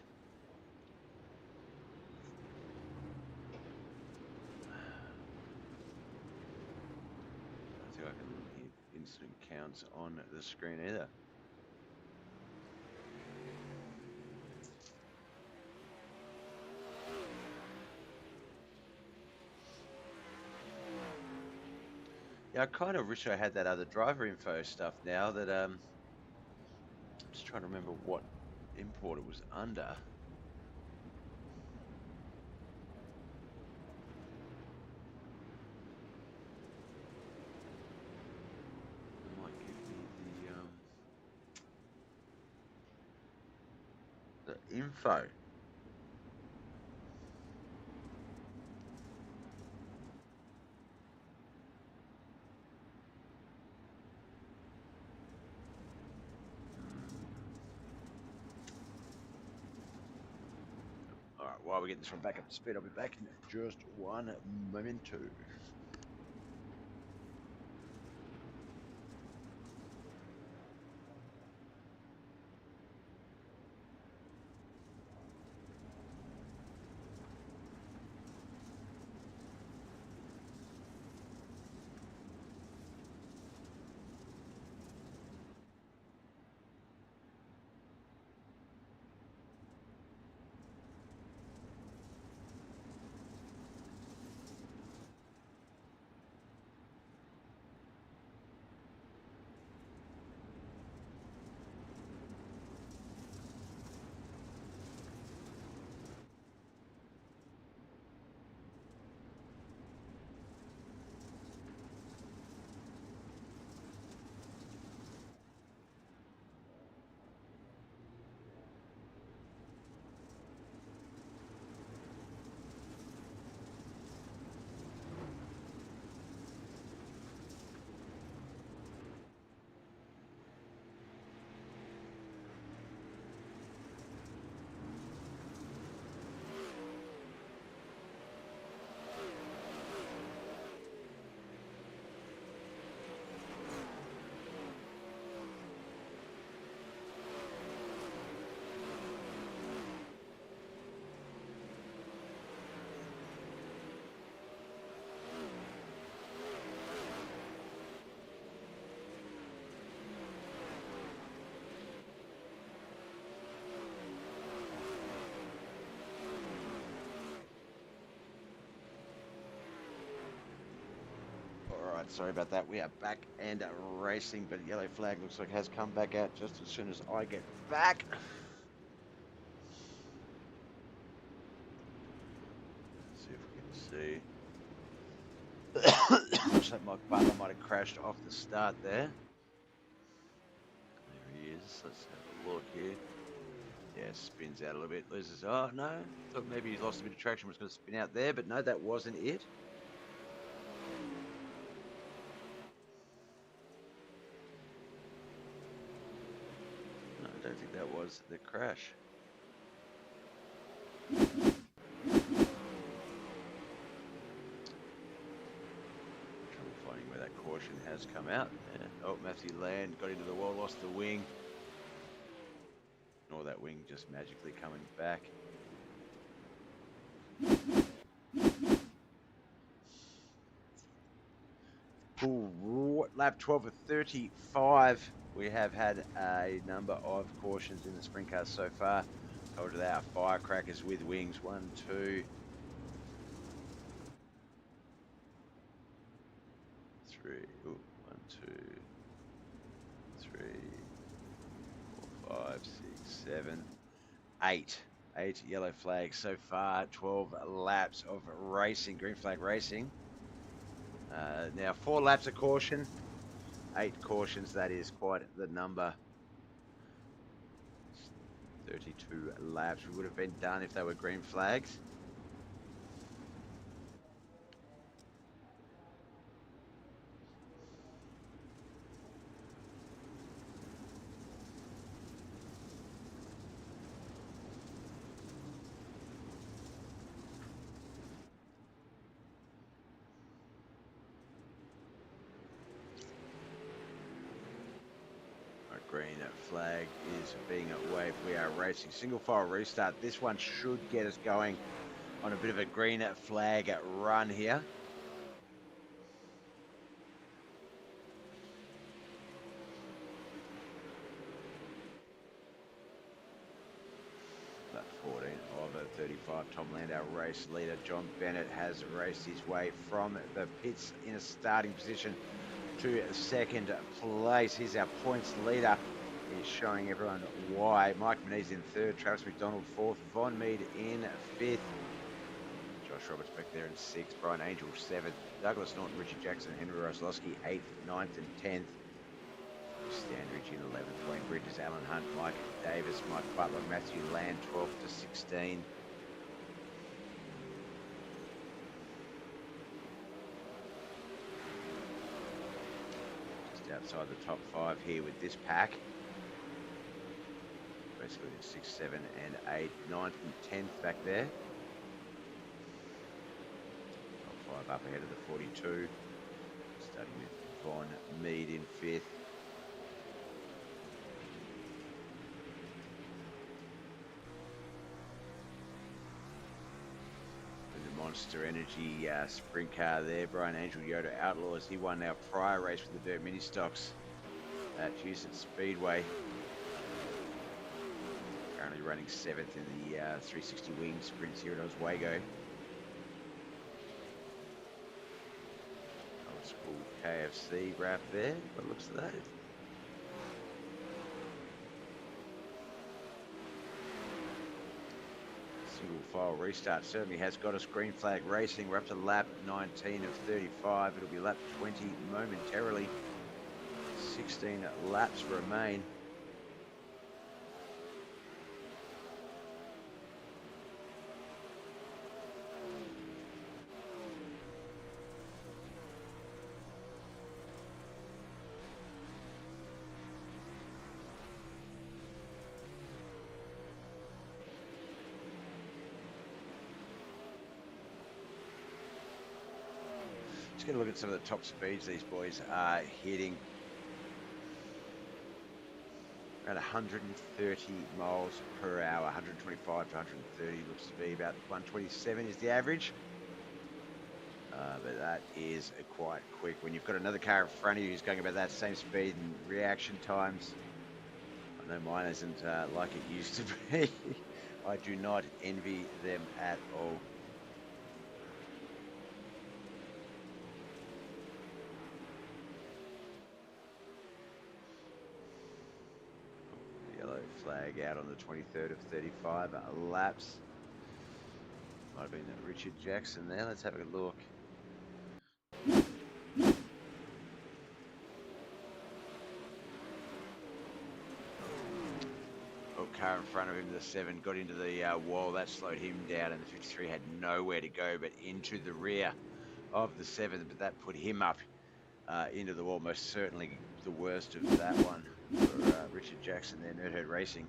I can hit incident counts on the screen either. Yeah, I kind of wish I had that other driver info stuff now that I'm just trying to remember what import it was under. The info. All right, while we're getting this one back up to speed, I'll be back in just one momento. Alright, sorry about that. We are back and racing, but yellow flag looks like has come back out just as soon as I get back. Let's see if we can see. Looks like Mike Butler might have crashed off the start there. There he is. Let's have a look here. Yeah, spins out a little bit. Loses. Oh, no. Thought maybe he lost a bit of traction, was going to spin out there, but no, that wasn't it. No, I don't think that was the crash. Trouble finding where that caution has come out. Yeah. Oh, Matthew Land got into the wall, lost the wing. All that wing just magically coming back. Ooh, lap 12 of 35. We have had a number of cautions in the sprint cars so far. Told you they are firecrackers with wings. 1, 2, 3. Ooh, 1, 2, 3, 4, 5, 6, 7, 8. 8 yellow flags so far. 12 laps of racing, green flag racing. Now 4 laps of caution. 8 cautions, that is quite the number. 32 laps. We would have been done if they were green flags. Green flag is being waved. We are racing. Single file restart. This one should get us going on a bit of a green flag run here. Lap 14 of 35. Tom Landau, race leader. John Bennett has raced his way from the pits in a starting position to second place. He's our points leader. He's showing everyone why. Mike Menez in third, Travis McDonald fourth, Von Mead in fifth, Josh Roberts back there in sixth, Brian Angel seventh, Douglas Norton, Richie Jackson, Henry Roslowski eighth, ninth and 10th, Standridge in 11th, Wayne Bridges, Alan Hunt, Mike Davis, Mike Butler, Matthew Land 12th to 16. Outside the top 5 here with this pack. Excluding 6, 7, and 8, 9th and 10th back there. Top 5 up ahead of the 42. Starting with Von Mead in 5th. Monster Energy sprint car there. Brian Angel Yoda Outlaws. He won our prior race with the Dirt Mini Stocks at Huset Speedway. Currently running 7th in the 360 wing sprints here at Oswego. Old school KFC wrap there. What looks of that? Single file restart certainly has got us. Green flag racing. We're up to lap 19 of 35. It'll be lap 20 momentarily. 16 laps remain. Just going to look at some of the top speeds these boys are hitting. Around 130 miles per hour, 125 to 130 looks to be about 127 is the average. But that is quite quick. When you've got another car in front of you who's going about that same speed and reaction times, I know mine isn't like it used to be. I do not envy them at all. Flag out on the 23rd of 35 laps. Might have been Richard Jackson there. Let's have a good look. Oh, car in front of him, the 7, got into the wall. That slowed him down, and the 53 had nowhere to go but into the rear of the 7. But that put him up into the wall. Most certainly the worst of that one for Richard Jackson there, Nerdherd Racing.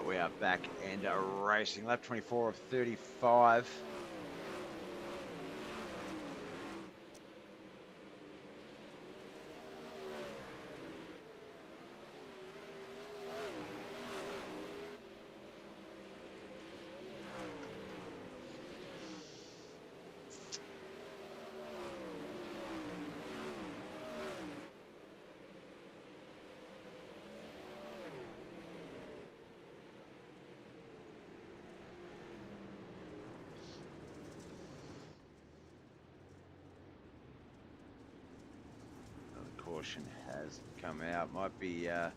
We are back and racing. Lap 24 of 35. caution has come out. Might be time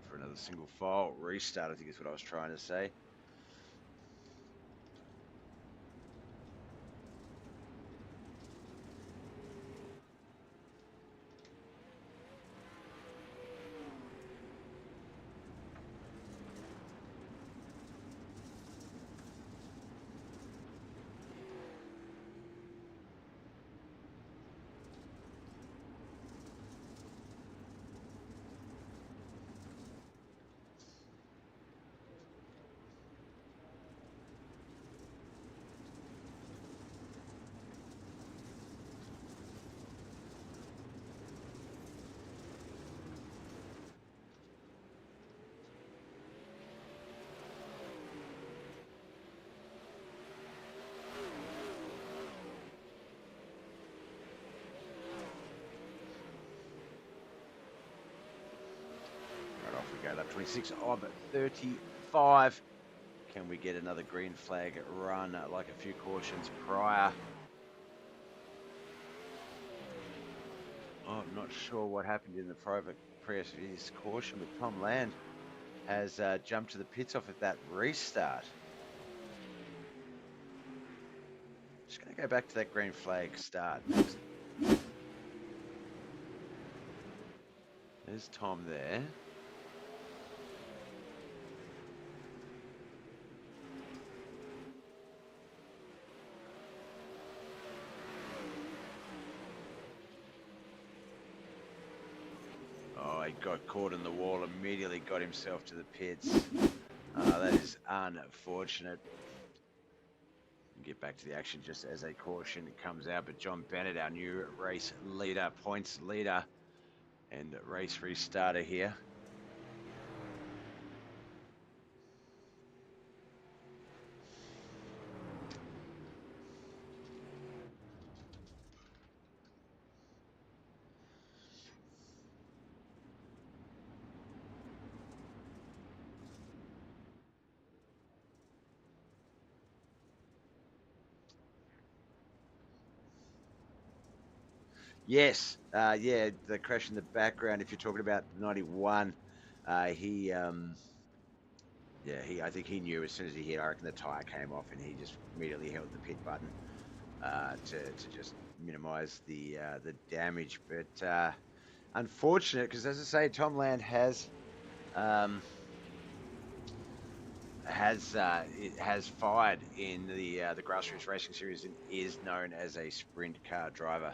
for another single file restart, I think is what I was trying to say. Right off we go, lap 26 of 35. Can we get another green flag run like a few cautions prior? Oh, I'm not sure what happened in the previous caution, but Tom Land has jumped to the pits off at that restart. Just going to go back to that green flag start. There's Tom there. Oh, he got caught in the wall, immediately got himself to the pits. That is unfortunate. Get back to the action just as a caution comes out, but John Bennett, our new race leader, points leader, and race restarter here. Yes, yeah, the crash in the background. If you're talking about 91, I think he knew as soon as he hit. I reckon the tire came off, and he just immediately held the pit button to just minimise the damage. But unfortunate, because as I say, Tom Land has fired in the grassroots racing series and is known as a sprint car driver.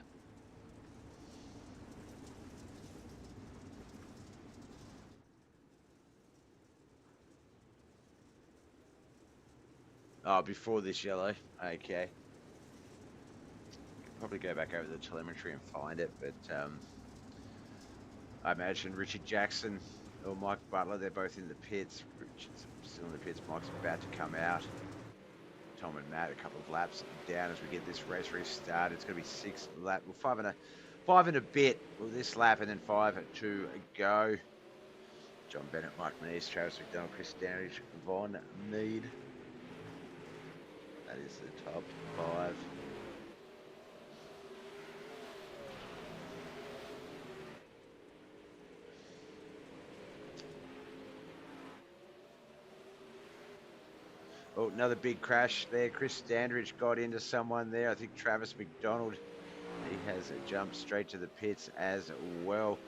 Oh, before this yellow. Okay. Could probably go back over the telemetry and find it, but I imagine Richard Jackson or Mike Butler, they're both in the pits. Richard's still in the pits. Mike's about to come out. Tom and Matt, a couple of laps down as we get this race restarted. It's going to be 6 laps, well, five and a bit. Well, this lap and then 5 to go. John Bennett, Mike Meese, Travis McDonald, Chris Standridge, Von Mead. That is the top 5. Oh, another big crash there. Chris Standridge got into someone there. I think Travis McDonald, he has jumped straight to the pits as well.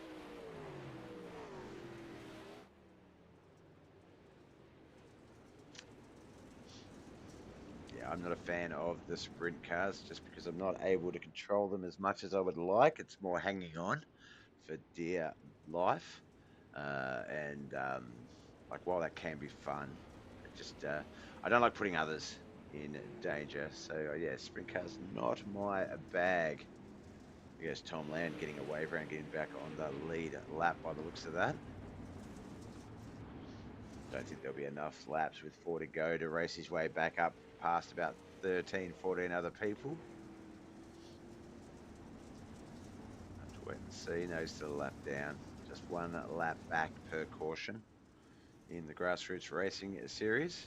I'm not a fan of the sprint cars just because I'm not able to control them as much as I would like. It's more hanging on for dear life. Like, while that can be fun, I don't like putting others in danger. So, yeah, sprint cars not my bag. I guess Tom Land getting a wave around, getting back on the lead lap by the looks of that. Don't think there'll be enough laps with 4 to go to race his way back up past about 13, 14 other people. Have to wait and see. No, he's still a lap down. Just one lap back per caution in the grassroots racing series.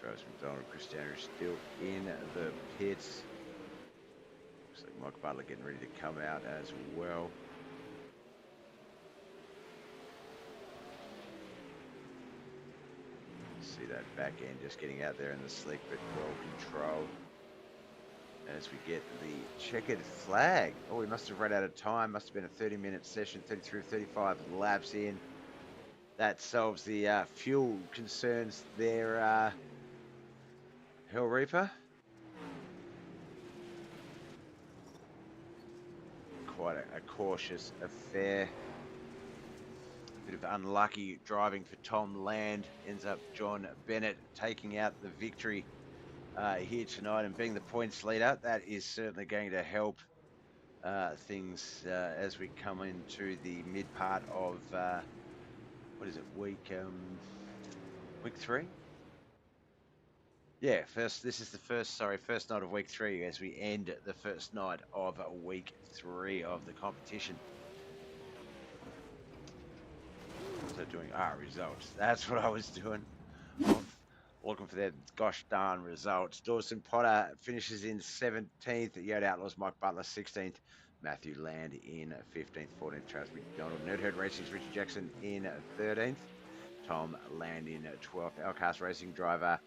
Travis McDonald, Chris Standridge still in the pits. Looks like Mike Butler getting ready to come out as well. See that back end just getting out there in the slick, but well controlled. As we get the checkered flag. Oh, we must have run out of time. Must have been a 30-minute session, 33 35 laps in. That solves the fuel concerns there, Hell Reaper. Quite a cautious affair. A bit of unlucky driving for Tom Land. Ends up John Bennett taking out the victory here tonight and being the points leader. That is certainly going to help things as we come into the mid part of what is it, week 3? Yeah, this is the first night of week 3 as we end the first night of week 3 of the competition. So doing results. That's what I was doing. Looking for their gosh darn results. Dawson Potter finishes in 17th. Yoda Outlaws Mike Butler 16th. Matthew Land in 15th. 14th Travis McDonald. Nerdherd Racing's Richard Jackson in 13th. Tom Land in 12th. Elcast Racing driver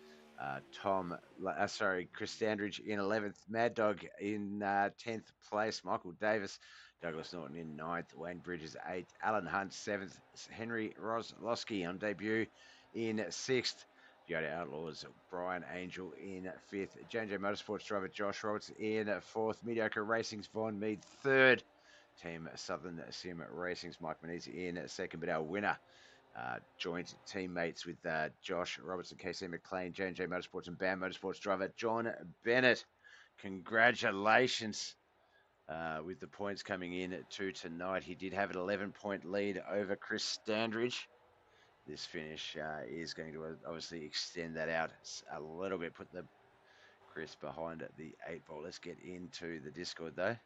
Chris Standridge in 11th. Mad Dog in 10th place. Michael Davis. Douglas Norton in 9th. Wayne Bridges 8th. Alan Hunt 7th. Henry Roslowski on debut in 6th. Yoda Outlaws Brian Angel in 5th. J&J Motorsports driver Josh Roberts in 4th. Mediocre Racing's Von Mead 3rd. Team Southern Sim Racing's Mike Menezes in 2nd, but our winner, joint teammates with Josh Robertson, KC McLean, J&J Motorsports and BAM Motorsports driver John Bennett. Congratulations with the points coming in to tonight. He did have an 11-point lead over Chris Standridge. This finish is going to obviously extend that out a little bit, put the Chris behind the 8 ball. Let's get into the Discord though.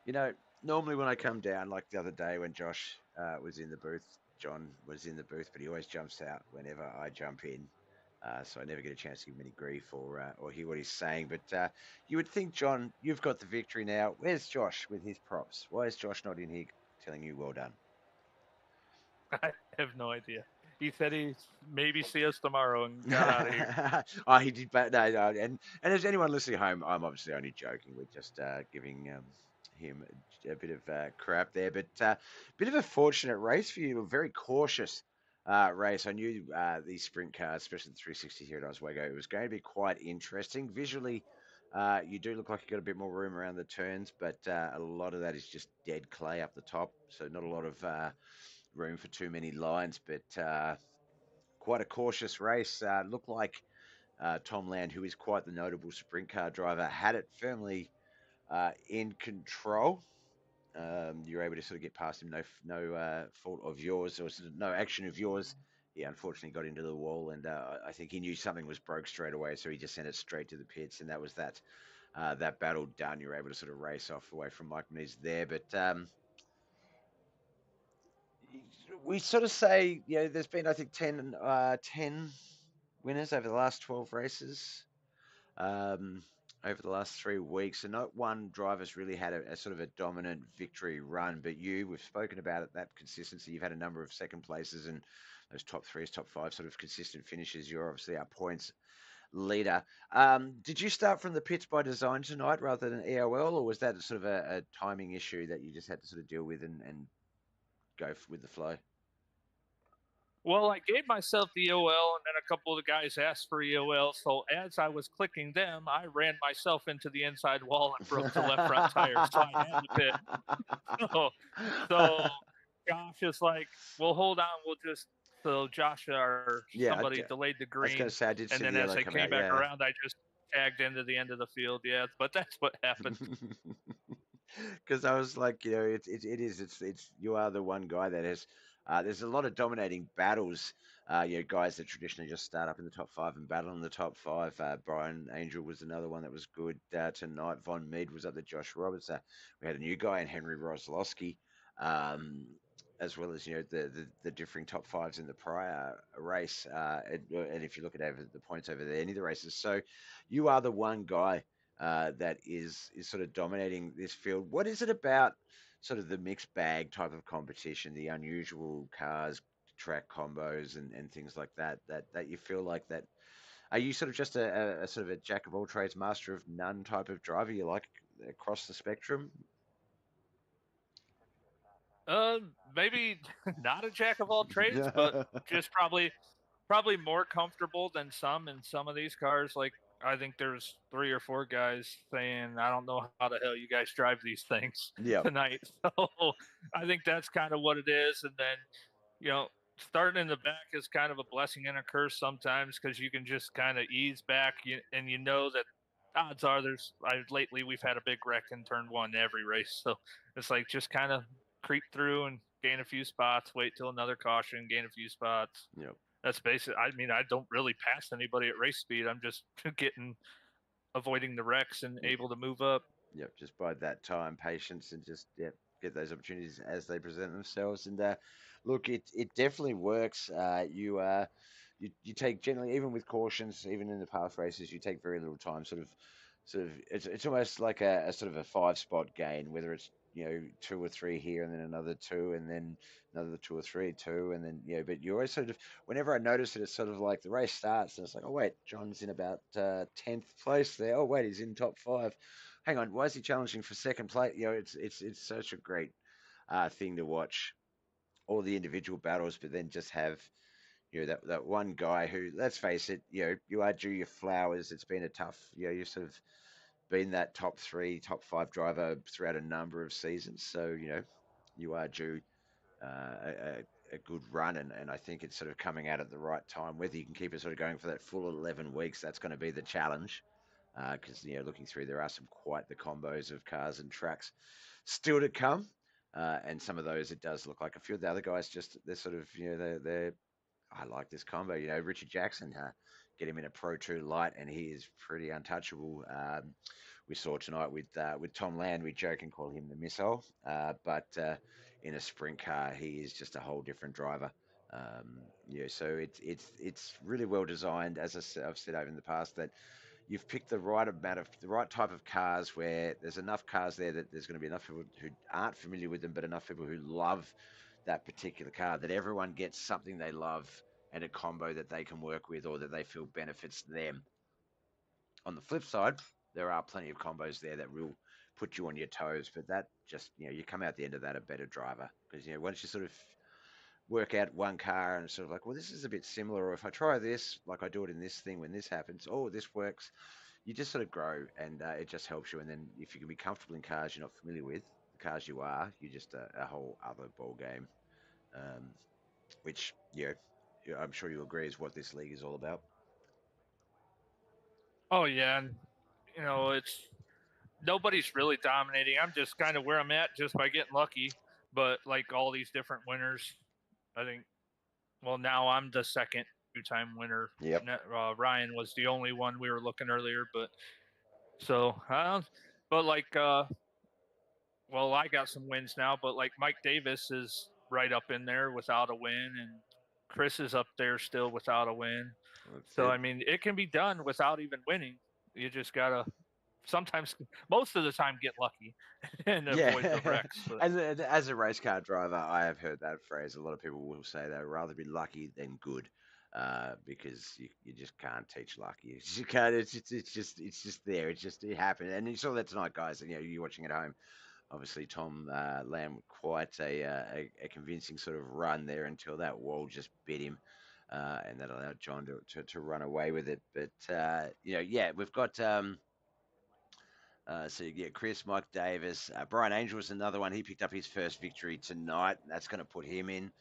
You know, normally when I come down, like the other day when Josh was in the booth, John was in the booth, but he always jumps out whenever I jump in. So I never get a chance to give him any grief or hear what he's saying. But you would think, John, you've got the victory now. Where's Josh with his props? Why is Josh not in here telling you well done? I have no idea. He said he'd maybe see us tomorrow and got out of here. Oh, he did. But no, and as anyone listening at home, I'm obviously only joking. We're just giving him a bit of crap there. But bit of a fortunate race for you. A very cautious race. I knew the sprint cars, especially the 360 here at Oswego, it was going to be quite interesting. Visually, you do look like you've got a bit more room around the turns, but a lot of that is just dead clay up the top. So not a lot of room for too many lines, but quite a cautious race. Looked like Tom Land, who is quite the notable sprint car driver, had it firmly in control. You're able to sort of get past him, no fault of yours, or sort of no action of yours. He unfortunately got into the wall, and I think he knew something was broke straight away, so he just sent it straight to the pits, and that was that battle done. You're able to sort of race off away from Mike Menezes there, but we sort of say, you know, there's been, I think, 10 winners over the last 12 races over the last 3 weeks, and not one driver's really had a sort of a dominant victory run. But we've spoken about it, that consistency. You've had a number of second places and those top 3s, top 5 sort of consistent finishes. You're obviously our points leader. Did you start from the pits by design tonight rather than EOL, or was that sort of a timing issue that you just had to sort of deal with and go with the flow? Well, I gave myself the EOL, and then a couple of the guys asked for EOL. So as I was clicking them, I ran myself into the inside wall and broke the left front tire. So I had to pit. So Josh is like, "Well, hold on, we'll just." So Josh or Yeah, somebody delayed the I was going green, to say I did and see the then as yellow they come came out. back Yeah. around, I just tagged into the end of the field. Yeah, but that's what happened. Because I was like, it's you are the one guy that has. There's a lot of dominating battles. Guys that traditionally just start up in the top five and battle in the top five. Brian Angel was another one that was good tonight. Von Mead was up there. Josh Roberts. We had a new guy in Henry Roslowski. Um, as well as the differing top fives in the prior race, and if you look at the points over there, any of the races, so you are the one guy that is sort of dominating this field. What is it about sort of the mixed bag type of competition, the unusual cars, track combos, and things like that you feel like that? Are you sort of just a sort of a jack of all trades, master of none type of driver? You like across the spectrum? Maybe not a jack of all trades, but just probably more comfortable than some in some of these cars. Like I think there's 3 or 4 guys saying, "I don't know how the hell you guys drive these things Yeah, tonight." So I think that's kind of what it is. And then you know, starting in the back is kind of a blessing and a curse sometimes because you can just kind of ease back, and you know that odds are lately we've had a big wreck in turn one every race, so it's like just kind of creep through and gain a few spots, wait till another caution, gain a few spots. yeah. That's basic. I mean, I don't really pass anybody at race speed. I'm just getting avoiding the wrecks and able to move up. Yep, just bide that time, patience, and just get those opportunities as they present themselves. And look, it definitely works. You take generally, even with cautions, even in the path races, you take very little time. Sort of, it's almost like a sort of a 5 spot gain, whether it's 2 or 3 here, and then another two, and then another 2 or 3, two, and then But you always sort of, whenever I notice it, it's sort of like the race starts, and it's like, oh wait, John's in about 10th place there. Oh wait, he's in top five. Hang on, why is he challenging for second place? It's such a great thing to watch all the individual battles, but then just have that one guy who, let's face it, you are due your flowers. It's been a tough, you've sort of been that top three, top five driver throughout a number of seasons, so you are due a good run, and I think it's sort of coming out at the right time. Whether you can keep it sort of going for that full 11 weeks, that's going to be the challenge. Because looking through, there are some quite the combos of cars and tracks still to come, and some of those it does look like a few of the other guys just they're sort of they're I like this combo. Richard Jackson, get him in a Pro 2 light, and he is pretty untouchable. We saw tonight with Tom Land, we joke and call him the missile, but in a sprint car, he is just a whole different driver. So it's really well designed. As I've said over in the past, that you've picked the right type of cars where there's enough cars there that there's going to be enough people who aren't familiar with them, but enough people who love that particular car that everyone gets something they love and a combo that they can work with or that they feel benefits them. On the flip side, there are plenty of combos there that will put you on your toes, but that just you come out the end of that a better driver because once you sort of work out one car and sort of like, well, this is a bit similar, or if I try this, like I do it in this thing when this happens, oh, this works. You just sort of grow, and it just helps you. And then if you can be comfortable in cars you're not familiar with, the cars you are, you're just a whole other ball game. Which I'm sure you agree is what this league is all about. Oh yeah, and it's nobody's really dominating. I'm just kind of where I'm at just by getting lucky. But like all these different winners, I think. Well, now I'm the second 2-time winner. Yep. Ryan was the only one we were looking earlier, but so but like well, I got some wins now, but like Mike Davis is right up in there without a win, and Chris is up there still without a win. That's So it. I mean, it can be done without even winning. You just gotta sometimes, most of the time, get lucky and avoid the Yeah. wrecks. But As a race car driver, I have heard that phrase. A lot of people will say they'd rather be lucky than good. Because you just can't teach luck. You can't. It's just there. It happens. And you saw that tonight, guys. And you're watching at home. obviously Tom Lamb with quite a convincing sort of run there until that wall just bit him. And that allowed John to run away with it. But, yeah, we've got so you get Chris, Mike Davis, Brian Angel was another one. He picked up his first victory tonight. That's going to put him in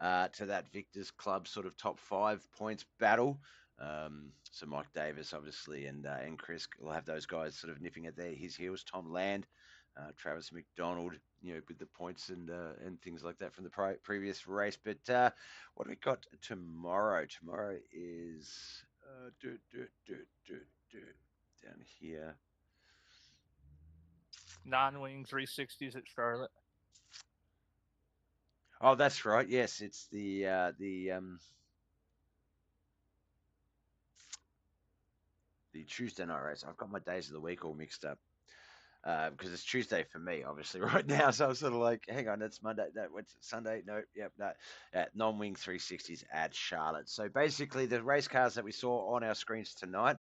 to that Victors Club sort of top 5 points battle. So Mike Davis, obviously, and Chris will have those guys sort of nipping at his heels. Tom Land, Travis McDonald, with the points and things like that from the previous race. But what do we got tomorrow? Tomorrow is down here. Non-wing 360s at Charlotte. Oh, that's right. Yes, it's the Tuesday night race. I've got my days of the week all mixed up because it's Tuesday for me, obviously, right now. So I'm sort of like, hang on, it's Monday. No, what's it, Sunday? No, yep, no. Non-wing 360s at Charlotte. So basically, the race cars that we saw on our screens tonight